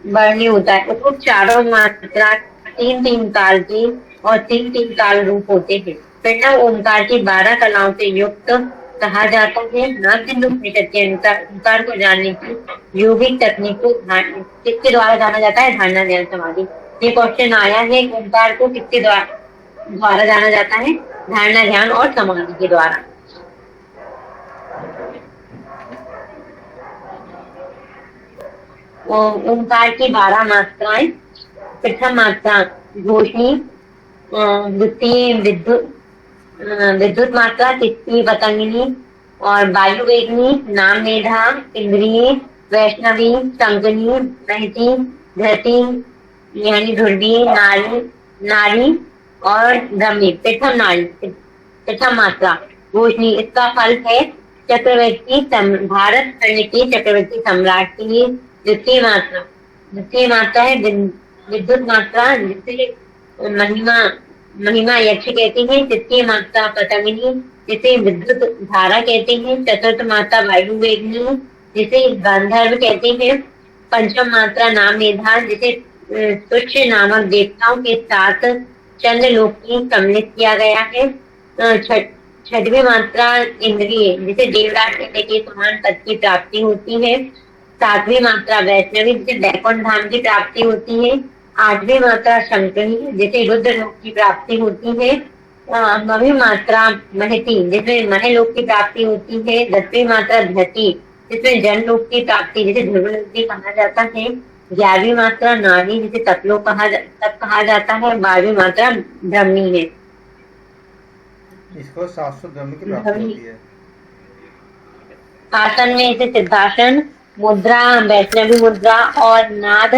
S2: वर्णी होता है। उसको चारों मात्रा 3-3 काल की और 3-3 काल रूप होते हैं। प्रणव ओंकार की 12 कलाओं से युक्त कहा जाता है। नागरिक के अनुसार ओंकार को जानने की योगिक तकनीक को किसके द्वारा जाना जाता है? धारणा ध्यान समाधि। ये क्वेश्चन आया है ओंकार को किसके द्वारा जाना जाता है? धारणा ध्यान और समाधि के द्वारा। ओंकार की 12 मात्राएं। प्रथम मात्रा घोषणी, द्वितीय विद्युत मात्रा, तृतीय पतंगिनी और वायु वेगनी, नाम मेधा, इंद्रिय, वैष्णवी, संगनी, महती, धरती यानी ध्रुवीय, नारी और ब्रह्मी। प्रथम मात्रा घोषणी, इसका फल है चक्रवर्ती भारत खंड के चक्रवर्ती सम्राट के लिए। द्वितीय मात्रा है विद्युत मात्रा जिसे महिमा यक्ष कहते हैं। तृतीय मात्रा पतंगिनी जिसे विद्युत धारा कहते हैं। चतुर्थ मात्रा वायु वेगनी जिसे गांधर्व कहते हैं। पंचम मात्रा नाम मेधा जिसे तुच्छ नामक देवताओं के साथ चंद्रलोक की सम्मिलित किया गया है। छठवीं मात्रा इंद्रिय जिसे देवराज के समान पद की प्राप्ति होती है। सातवीं मात्रा वैष्णवी जिसे बैकुंठ धाम की प्राप्ति होती है। आठवीं मात्रा शंकरी जिसे रुद्र लोक की प्राप्ति होती है। 9वीं मात्रा महती जिसमें महलोक की प्राप्ति होती है। 10वीं मात्रा धरती जिसमें जनलोक की प्राप्ति जिसे ध्रुवलोक भी कहा जाता है। 11वीं मात्रा नारी जिसे तपलोक कहा जाता है। 12वीं मात्रा ब्रह्मी है।
S1: इसको शाश्वत ब्रह्म की प्राप्ति होती है।
S2: आसन में इसे सिद्धासन, मुद्रा वैष्णवी मुद्रा और नाद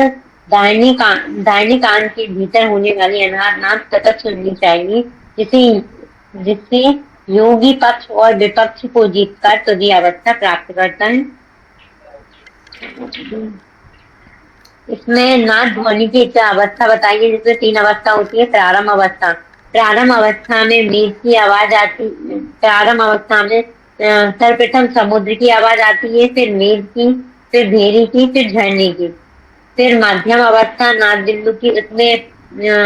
S2: दाहिनी कान के भीतर होने वाली अनाद नाद सतत सुननी चाहिए जिससे योगी पक्ष और विपक्ष को जीतकर तुरीय अवस्था प्राप्त करता है। इसमें नाद ध्वनि की अवस्था बताइए जिसमें 3 अवस्था होती है। प्रारंभ अवस्था में मेघ की आवाज आती है। प्रारंभ अवस्था में सर्वप्रथम समुद्र की आवाज आती है, फिर मेघ की, फिर भेरी की, फिर झरने की। फिर मध्यम अवस्था नाद बिंदु की, उसमें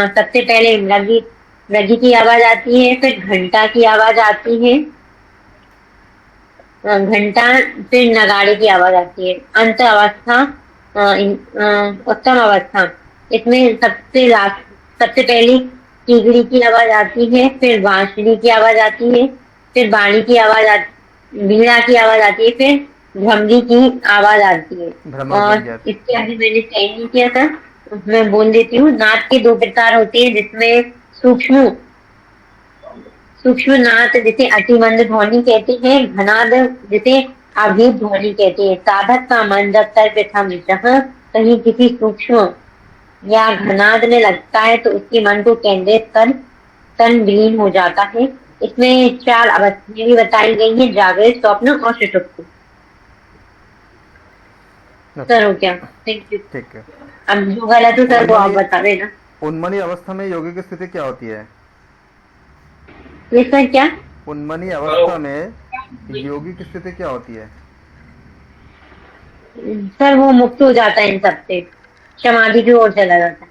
S2: सबसे पहले मृगी की आवाज आती है, फिर घंटा की आवाज आती है, घंटा, फिर नगाड़े की आवाज आती है। अंत अवस्था उत्तम अवस्था, इसमें सबसे पहले कीगड़ी की आवाज आती है, फिर बांसुरी की आवाज आती है, फिर बाणी की आवाज वीणा की आवाज आती है, फिर भ्रमरी की आवाज आती है। और इसके आगे मैंने चयन नहीं किया था, मैं बोल देती हूँ। नाद के 2 प्रकार होते हैं जिसमें सूक्ष्म नाद जिसे अतिमंद ध्वनि कहते हैं, घनाद जिसे अभेद ध्वनि कहते हैं। साधक का मन जब सर्वप्रथम जहाँ कहीं किसी सूक्ष्म या घनाद में लगता है तो उसके मन को केंद्रित कर तन विलीन हो जाता है। इसमें 4 अवस्थाएं भी बताई गई हैं, जागृत, स्वप्न और सुषुप्ति। सर हो गया, थैंक यू।
S1: ठीक है।
S2: अब जो गलत हो सर वो आप बता देना।
S1: उन्मनी अवस्था में योगी की स्थिति क्या होती है?
S2: ये सर क्या?
S1: उन्मनी अवस्था में योगी की स्थिति क्या होती है?
S2: सर वो मुक्त हो जाता है इन सब से, समाधि की ओर चला जाता है।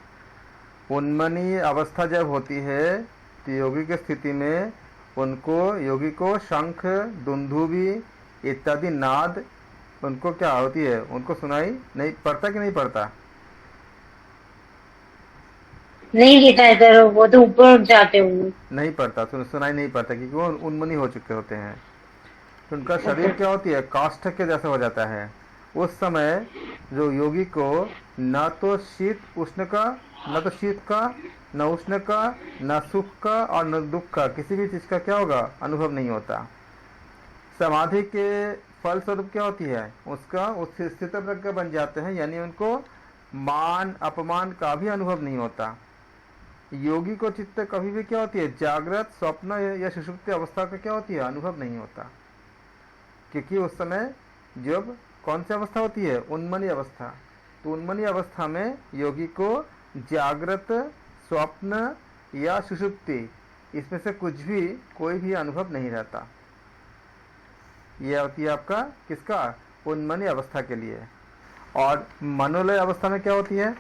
S1: उन्मनी अवस्था जब होती है तो योगी की स्थिति में योगी को शंख, दुंदुभी इत्यादि नाद उनको क्या होती है, उनको सुनाई नहीं पड़ता कि नहीं पड़ता?
S2: नहीं देता है सर, वो तो ऊपर उठ जाते होंगे।
S1: नहीं पड़ता, सुनाई नहीं पड़ता क्योंकि वो उन्मनी हो चुके होते हैं। तो उनका शरीर क्या होती है, काष्ठ के जैसा हो जाता है। उस समय जो योगी को न तो शीत का, न उष्ण का, न सुख का और न दुख का, किसी भी चीज का क्या होगा, अनुभव नहीं होता। समाधि के फल स्वरूप क्या होती है, उसका उस स्थित प्रज्ञ बन जाते हैं, यानी उनको मान अपमान का भी अनुभव नहीं होता। योगी को चित्त कभी भी क्या होती है, जागृत, स्वप्न या सुषुप्ति अवस्था का क्या होती है, अनुभव नहीं होता, क्योंकि उस समय जब कौन सी अवस्था होती है, उन्मनी अवस्था। तो उन्मनी अवस्था में योगी को जागृत, स्वप्न या सुषुप्ति इसमें से कोई भी अनुभव नहीं रहता। यह होती है आपका किसका, उन्मनी अवस्था के लिए। और मनोलय अवस्था में क्या होती है,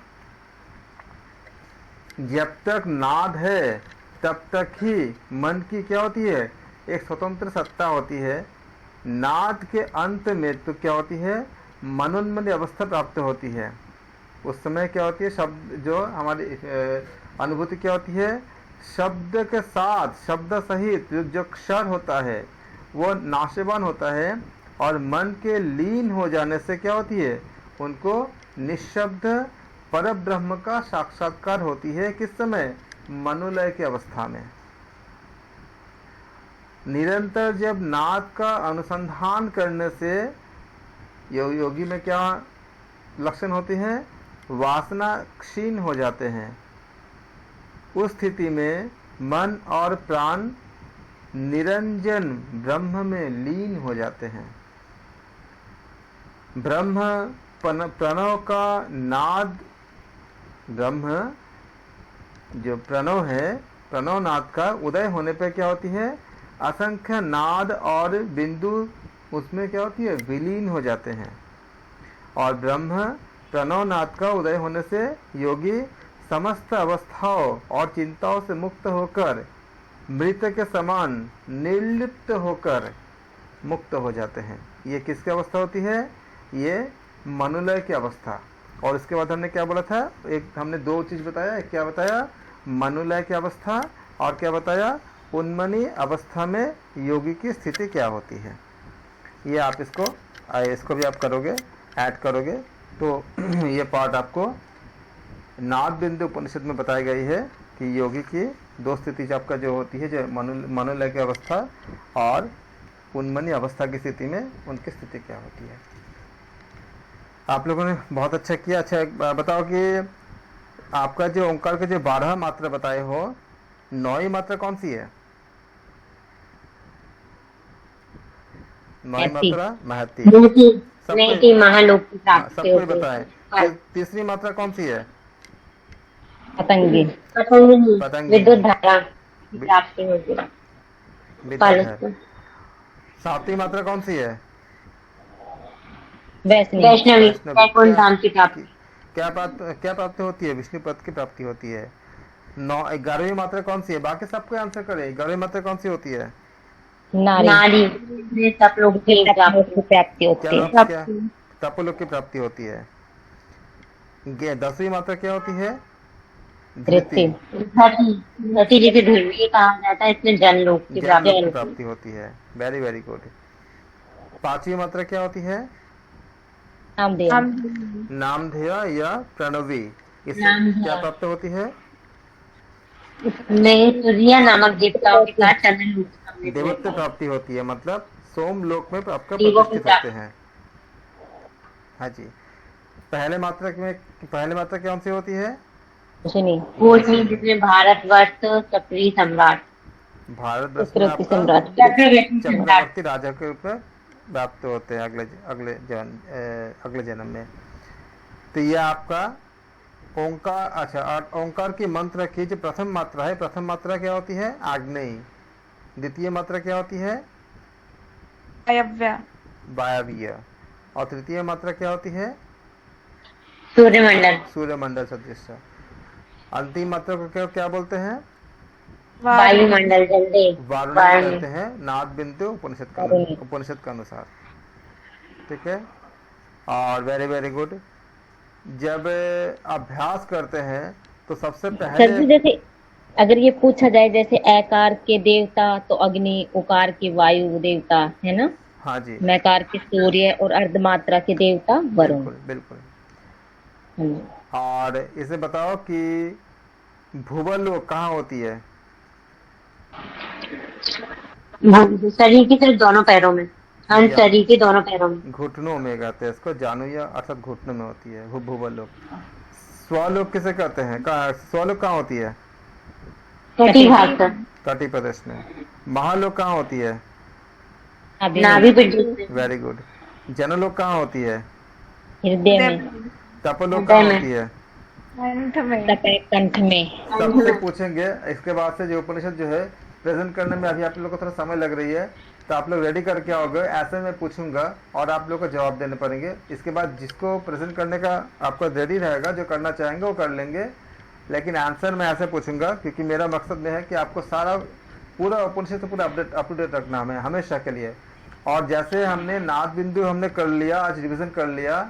S1: जब तक नाद है तब तक ही मन की क्या होती है, एक स्वतंत्र सत्ता होती है। नाद के अंत में तो क्या होती है, मनोन्मनी अवस्था प्राप्त होती है। उस समय क्या होती है, शब्द जो हमारी अनुभूति क्या होती है, शब्द के साथ, शब्द सहित जो क्षर होता है वो नाशवान होता है, और मन के लीन हो जाने से क्या होती है, उनको निःशब्द पर ब्रह्म का साक्षात्कार होती है। किस समय, मनोलय की अवस्था में। निरंतर जब नाद का अनुसंधान करने से योगी में क्या लक्षण होते हैं, वासना क्षीण हो जाते हैं। उस स्थिति में मन और प्राण निरंजन ब्रह्म में लीन हो जाते हैं। ब्रह्म प्रणव का नाद, ब्रह्म जो प्रणव है, प्रणव नाद का उदय होने पर क्या होती है, असंख्य नाद और बिंदु उसमें क्या होती है, विलीन हो जाते हैं। और ब्रह्म प्रणव नाद का उदय होने से योगी समस्त अवस्थाओं और चिंताओं से मुक्त होकर मृत के समान निर्लिप्त होकर मुक्त हो जाते हैं। ये किसकी अवस्था होती है, ये मनोलय की अवस्था। और इसके बाद हमने क्या बोला था, एक हमने दो चीज बताया, एक क्या बताया, मनोलय की अवस्था, और क्या बताया, उन्मनी अवस्था में योगी की स्थिति क्या होती है। ये आप इसको भी आप करोगे, ऐड करोगे तो ये पार्ट आपको नाद बिंदु उपनिषद में बताई गई है कि योगी की दो स्थिति आपका जो होती है, जो मनोलय की अवस्था और उन्मनी अवस्था की स्थिति में उनकी स्थिति क्या होती है। आप लोगों ने बहुत अच्छा किया। अच्छा बताओ कि आपका जो ओंकार के जो 12 मात्रा बताए हो, 9वीं मात्रा कौन सी है? 9वीं मात्रा महती।
S2: महालोक की प्राप्ति
S1: सबको
S2: होती है।
S1: बताए। तीसरी मात्रा कौन सी है?
S2: पतंगी।
S1: पतंगी।
S2: विद्युत धारा की प्राप्ति होती है।
S1: विद्युत। 7वीं मात्रा कौन सी है?
S2: वैष्णवी वैकुंठ धाम की प्राप्ति।
S1: क्या प्राप्ति होती है? विष्णु पद की प्राप्ति होती है। 11वीं मात्रा कौन सी है? बाकी सबको आंसर करें। 11वीं मात्रा कौन सी होती है?
S2: नारी सब लोग की प्राप्ति होती है।
S1: तपोलोक की प्राप्ति होती है। 10वीं मात्रा क्या होती है?
S2: धृति जिसे ध्रुवीय कहा जाता है, इसमें जन लोक की
S1: प्राप्ति होती है। Very very good. 5वीं मात्रा क्या होती है? नामधेय या प्रणवी। इससे क्या प्राप्त होती है?
S2: सूर्य नामक देवताओं के साथ चंद्र लोक
S1: देवत्व प्राप्ति होती है, मतलब सोम लोक में प्रतिष्ठित होते हैं। हाँ जी। पहले मात्रा कौन सी होती है?
S2: जिसमें भारतवर्ष सक्रिय सम्राट,
S1: भारतवर्ष चक्रवर्ती राजा के रूप में प्राप्त होते हैं अगले जन्म में। तो ये आपका ओंकार, अच्छा, और ओंकार की मंत्र की जो प्रथम मात्रा है, प्रथम मात्रा क्या होती है? आग्नेयी। द्वितीय मात्रा क्या होती है?
S3: वायव्य।
S1: वायवीय। और तृतीय मात्रा क्या होती है?
S2: सूर्यमंडल।
S1: सूर्यमंडल सदृश। अंतिम मात्रा को क्या क्या बोलते हैं?
S2: वायुमंडल जल्दी।
S1: वारुणी
S2: वारुणी।
S1: कहते हैं, नाद बिंदु उपनिषद
S2: वारुणी।
S1: के अनुसार। ठीक है, और वेरी वेरी गुड। जब अभ्यास करते हैं तो सबसे
S6: सर जी
S1: पहले
S6: जैसे अगर ये पूछा जाए जैसे एकार के देवता तो अग्नि, उकार के वायु देवता है ना,
S1: हाँ जी,
S6: मैकार के सूर्य और अर्धमात्रा के देवता वरुण।
S1: बिल्कुल बिल्कुल।
S6: हाँ।
S1: और इसे बताओ कि भूवलोक कहाँ होती है?
S2: शरीर के सिर्फ दोनों पैरों में, हम शरीर के दोनों पैरों में।
S1: घुटनों में कहते हैं इसको, जानुया अर्थात घुटनों में होती है भूवलोक। स्वलोक किसे कहते हैं? कहाँ स्वलोक कहाँ होती है?
S2: कटी भाग सर।
S1: कटी प्रदेश में। महालोक कहाँ होती है?
S2: नाभि पिंड।
S1: Very good. जनलोक कहाँ होती है?
S6: हृदय में।
S1: तपलोक कहाँ होती है?
S3: कंठ में।
S6: कंठ में।
S1: सबसे पूछेंगे। इसके बाद से जो उपनिषद जो है प्रेजेंट करने में अभी आप लोग को थोड़ा समय लग रही है, तो आप लोग रेडी करके आओगे। ऐसे मैं पूछूंगा और आप लोग को जवाब देने पड़ेंगे। इसके बाद जिसको प्रेजेंट करने का आपको रेडी रहेगा, जो करना चाहेंगे वो कर लेंगे, लेकिन आंसर मैं ऐसे पूछूंगा क्योंकि मेरा मकसद में है कि आपको सारा पूरा उपनिषद से पूरा अप टू डेट रखना हमें हमेशा के लिए। और जैसे हमने नाद बिंदु हमने कर लिया, आज रिविजन कर लिया,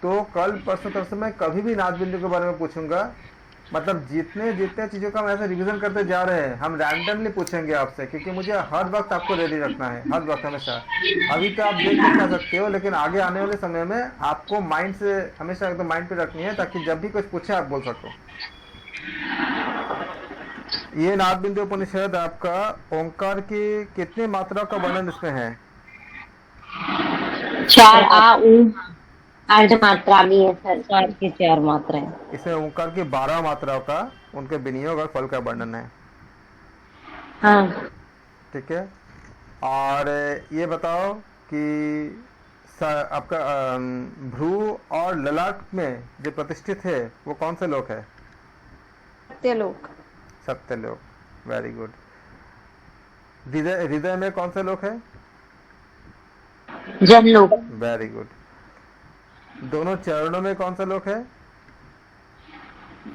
S1: तो कल परसों तरफ से मैं कभी भी नाद बिंदु के बारे में पूछूंगा। मतलब जितने जितने चीज़ों का हम ऐसे रिवीजन करते जा रहे हैं, हम रैंडमली पूछेंगे आपसे, क्योंकि मुझे हर वक्त आपको रेडी रखना है, हर वक्त हमेशा। अभी तो आप देख नहीं पा सकते हो, लेकिन आगे आने वाले समय में आपको माइंड से हमेशा एकदम माइंड पे रखनी है, ताकि जब भी कुछ पूछे आप बोल सको। ये नाद बिंदु उपनिषद आपका ओंकार की कितनी मात्रा का वर्णन इसमें है?
S2: 4 आ उ अर्धमात्रा भी है सर।
S6: 4 की 4 मात्राएं।
S1: इसमें ओंकार की 12 मात्राओं का उनके विनियोग और फल का वर्णन है।
S2: हाँ।
S1: ठीक है, और ये बताओ कि आपका भ्रू और ललाट में जो प्रतिष्ठित है वो कौन से लोक है?
S3: सत्यलोक।
S1: सत्यलोक। Very good. हृदय हृदय में कौन से लोक है?
S2: जनलोक।
S1: Very good. दोनों चरणों में कौन सा लोक है?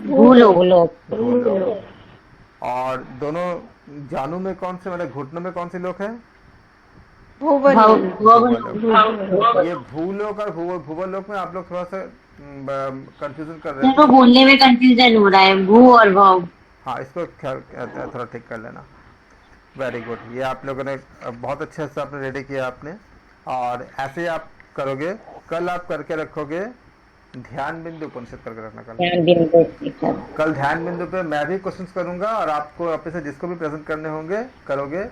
S2: भूलोक।
S1: भूलोक। और दोनों जानू में कौन से, मतलब घुटनों में कौन सी लोक है?
S2: भूलोक।
S1: ये भूलोक और भूवलोक में आप लोग थोड़ा सा कंफ्यूजन कर रहे
S2: सर वो
S1: हैं।
S2: बोलने में कंफ्यूजन हो रहा है, भू और भव।
S1: हाँ, इसको थोड़ा ठीक कर लेना। Very good. ये आप लोगों ने बहुत अच्छे से आपने रेडी किया आपने, और ऐसे ही आप करोगे। कल आप करके रखोगे ध्यान बिंदु उपनिषद करके रखना। कल ध्यान बिंदु पे मैं भी क्वेश्चंस करूंगा और आपको अपने से जिसको भी प्रेजेंट करने होंगे करोगे।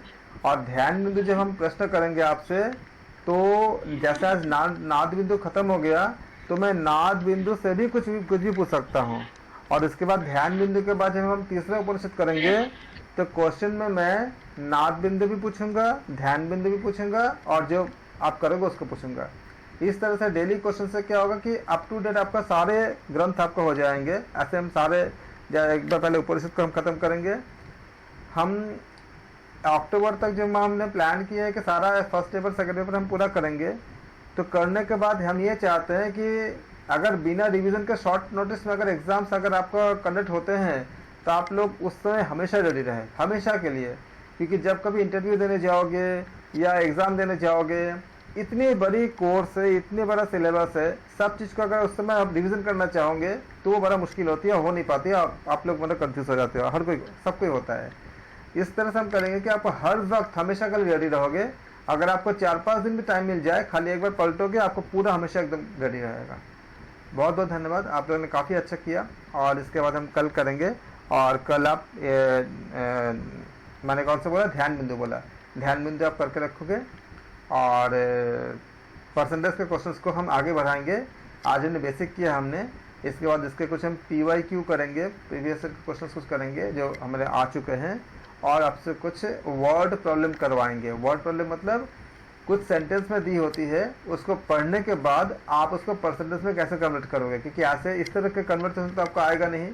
S1: और ध्यान बिंदु जब हम प्रश्न करेंगे आपसे, तो जैसे आज नाद बिंदु खत्म हो गया, तो मैं नाद बिंदु से भी कुछ भी पूछ सकता हूँ। और इसके बाद ध्यान बिंदु के बाद जब हम तीसरा उपनिषद करेंगे, तो क्वेश्चन में मैं नाद बिंदु भी पूछूंगा, ध्यान बिंदु भी पूछूंगा, और जो आप करोगे उसको पूछूंगा। इस तरह से डेली क्वेश्चन से क्या होगा कि अप टू डेट आपका सारे ग्रंथ आपका हो जाएंगे। ऐसे हम सारे एक बार पहले उपनिषद को हम खत्म करेंगे। हम अक्टूबर तक जो हमने प्लान किया है कि सारा फर्स्ट पेपर सेकंड पेपर हम पूरा करेंगे। तो करने के बाद हम ये चाहते हैं कि अगर बिना रिवीजन के शॉर्ट नोटिस में अगर एग्जाम्स अगर आपका कंडक्ट होते हैं, तो आप लोग उस समय हमेशा रेडी रहें, हमेशा के लिए। क्योंकि जब कभी इंटरव्यू देने जाओगे या एग्ज़ाम देने जाओगे, इतनी बड़ी कोर्स है, इतने बड़ा सिलेबस है, सब चीज़ को अगर उस समय आप रिवीजन करना चाहोगे तो वो बड़ा मुश्किल होती है, हो नहीं पाती है। आप लोग मतलब कंफ्यूज हो जाते हो, हर कोई सब कोई होता है। इस तरह से हम करेंगे कि आप हर वक्त हमेशा के लिए रेडी रहोगे। अगर आपको 4-5 दिन भी टाइम मिल जाए, खाली एक बार पलटोगे, आपको पूरा हमेशा एकदम रेडी रहेगा। बहुत बहुत धन्यवाद, आप लोगों ने काफ़ी अच्छा किया। और इसके बाद हम कल करेंगे। और कल आप मैंने कौन सा बोला? ध्यान बिंदु बोला। ध्यान बिंदु आप करके रखोगे, और परसेंटेज के क्वेश्चंस को हम आगे बढ़ाएंगे। आज हमने बेसिक किया हमने, इसके बाद इसके कुछ हम PYQ करेंगे, प्रीवियस क्वेश्चंस कुछ करेंगे जो हमारे आ चुके हैं, और आपसे कुछ वर्ड प्रॉब्लम करवाएंगे। वर्ड प्रॉब्लम मतलब कुछ सेंटेंस में दी होती है, उसको पढ़ने के बाद आप उसको परसेंटेज में कैसे कन्वर्ट करोगे, क्योंकि ऐसे इस तरह के कन्वर्टेशन तो आपको आएगा नहीं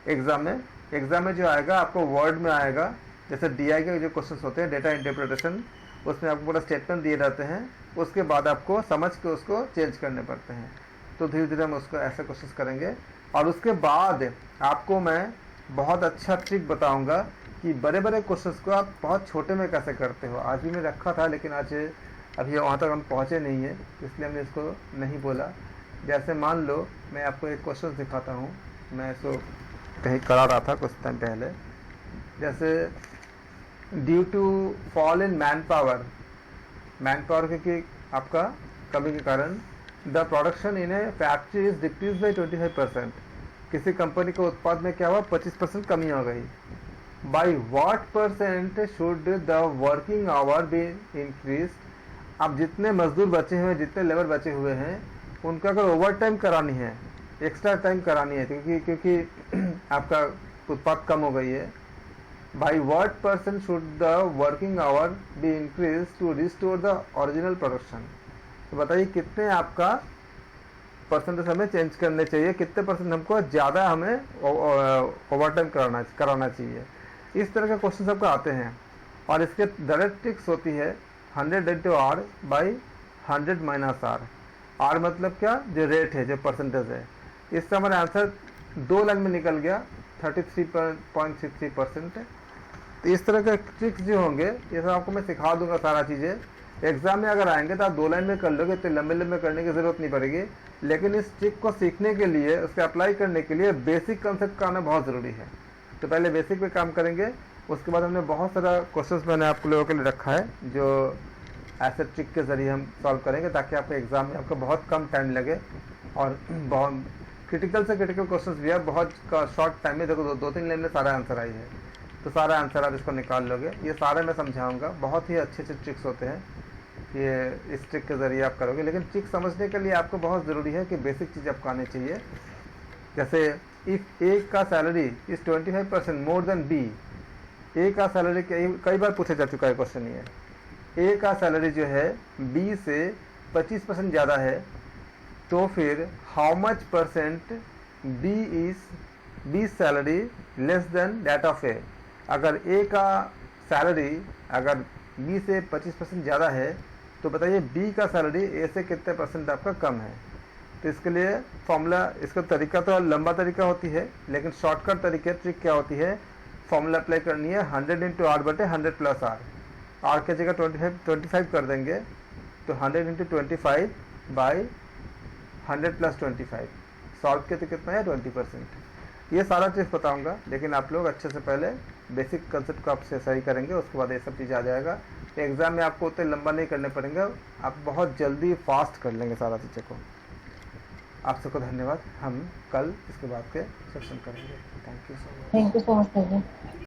S1: एग्जाम में। एग्जाम में जो आएगा आपको वर्ड में आएगा, जैसे DI के जो क्वेश्चंस होते हैं डेटा इंटरप्रिटेशन, उसमें आपको पूरा स्टेटमेंट दिए जाते हैं, उसके बाद आपको समझ के उसको चेंज करने पड़ते हैं। तो धीरे धीरे हम उसको ऐसे कोशिश करेंगे। और उसके बाद आपको मैं बहुत अच्छा ट्रिक बताऊंगा कि बड़े बड़े क्वेश्चंस को आप बहुत छोटे में कैसे करते हो। आज भी मैं रखा था, लेकिन आज अभी वहाँ तक हम पहुँचे नहीं है, इसलिए हमने इसको नहीं बोला। जैसे मान लो मैं आपको एक क्वेश्चन दिखाता हूँ, मैं इसको कहीं करा रहा था कुछ टाइम पहले। जैसे due to fall in man power क्योंकि आपका कमी के कारण the production in a factory is decrease by 25%। किसी कंपनी के उत्पाद में क्या हुआ, 25% कमी हो गई। By what percent should the working hour be increase. अब जितने मजदूर बचे हुए हैं, जितने लेबर बचे हुए हैं, उनका अगर ओवर टाइम करानी है, एक्स्ट्रा टाइम करानी है, क्योंकि आपका उत्पाद कम हो गई है, by what percent should the working hour be increase to restore the original production. तो बताइए कितने आपका परसेंटेज हमें चेंज करने चाहिए, कितने परसेंट हमको ज़्यादा हमें ओवर टाइम कराना चाहिए। इस तरह के क्वेश्चन सबको आते हैं। और इसके डायरेक्ट ट्रिक्स होती है 100 into R by 100 minus R। R मतलब क्या, जो रेट है, जो परसेंटेज है। इससे हमारा आंसर 2 लाइन में निकल गया, 33.63%। तो इस तरह के ट्रिक्स जो होंगे ये सब आपको मैं सिखा दूंगा सारा चीज़ें। एग्जाम में अगर आएंगे तो आप 2 लाइन में कर लोगे, तो लंबे लंबे करने की ज़रूरत नहीं पड़ेगी। लेकिन इस ट्रिक को सीखने के लिए, उसके अप्लाई करने के लिए बेसिक कंसेप्ट का आना बहुत ज़रूरी है। तो पहले बेसिक पे काम करेंगे, उसके बाद हमने बहुत सारा क्वेश्चंस मैंने आप लोगों के लिए रखा है जो ऐसे ट्रिक के ज़रिए हम सॉल्व करेंगे, ताकि आपको एग्ज़ाम में आपको बहुत कम टाइम लगे। और बहुत क्रिटिकल से क्रिटिकल क्वेश्चंस भी है, बहुत शॉर्ट टाइम में, देखो 2-3 लाइन में सारा आंसर आई है, तो सारा आंसर आप इसको निकाल लोगे। ये सारे मैं समझाऊंगा, बहुत ही अच्छे अच्छे ट्रिक्स होते हैं, ये इस ट्रिक के ज़रिए आप करोगे। लेकिन ट्रिक समझने के लिए आपको बहुत ज़रूरी है कि बेसिक चीज़ आपको आनी चाहिए। जैसे इफ़ ए का salary is 25% more than B. A का सैलरी कई बार पूछा जा चुका है क्वेश्चन ये। ए का सैलरी जो है बी से 25% ज़्यादा है, तो फिर how much percent B salary less than that of A. अगर ए का सैलरी अगर बी से 25% ज़्यादा है, तो बताइए बी का सैलरी ए से कितने परसेंट आपका कम है। तो इसके लिए फॉर्मूला, इसका तरीका तो लंबा तरीका होती है, लेकिन शॉर्टकट तरीके ट्रिक क्या होती है, फॉर्मूला अप्लाई करनी है 100 into R बटे 100 + R। R की जगह 25 कर देंगे, तो 100 into 25 बाई 100 + 25 सॉल्व के तो कितना है 20%। ये सारा चीज़ बताऊंगा, लेकिन आप लोग अच्छे से पहले बेसिक कंसेप्ट को आपसे सही करेंगे, उसके बाद ये सब चीज़ आ जाएगा। एग्ज़ाम में आपको उतने लंबा नहीं करने पड़ेंगे, आप बहुत जल्दी फास्ट कर लेंगे सारा चीज़ों को। आप सबको धन्यवाद। हम कल इसके बाद के सेक्शन करेंगे। Thank you so much.
S6: Thank you so much sir.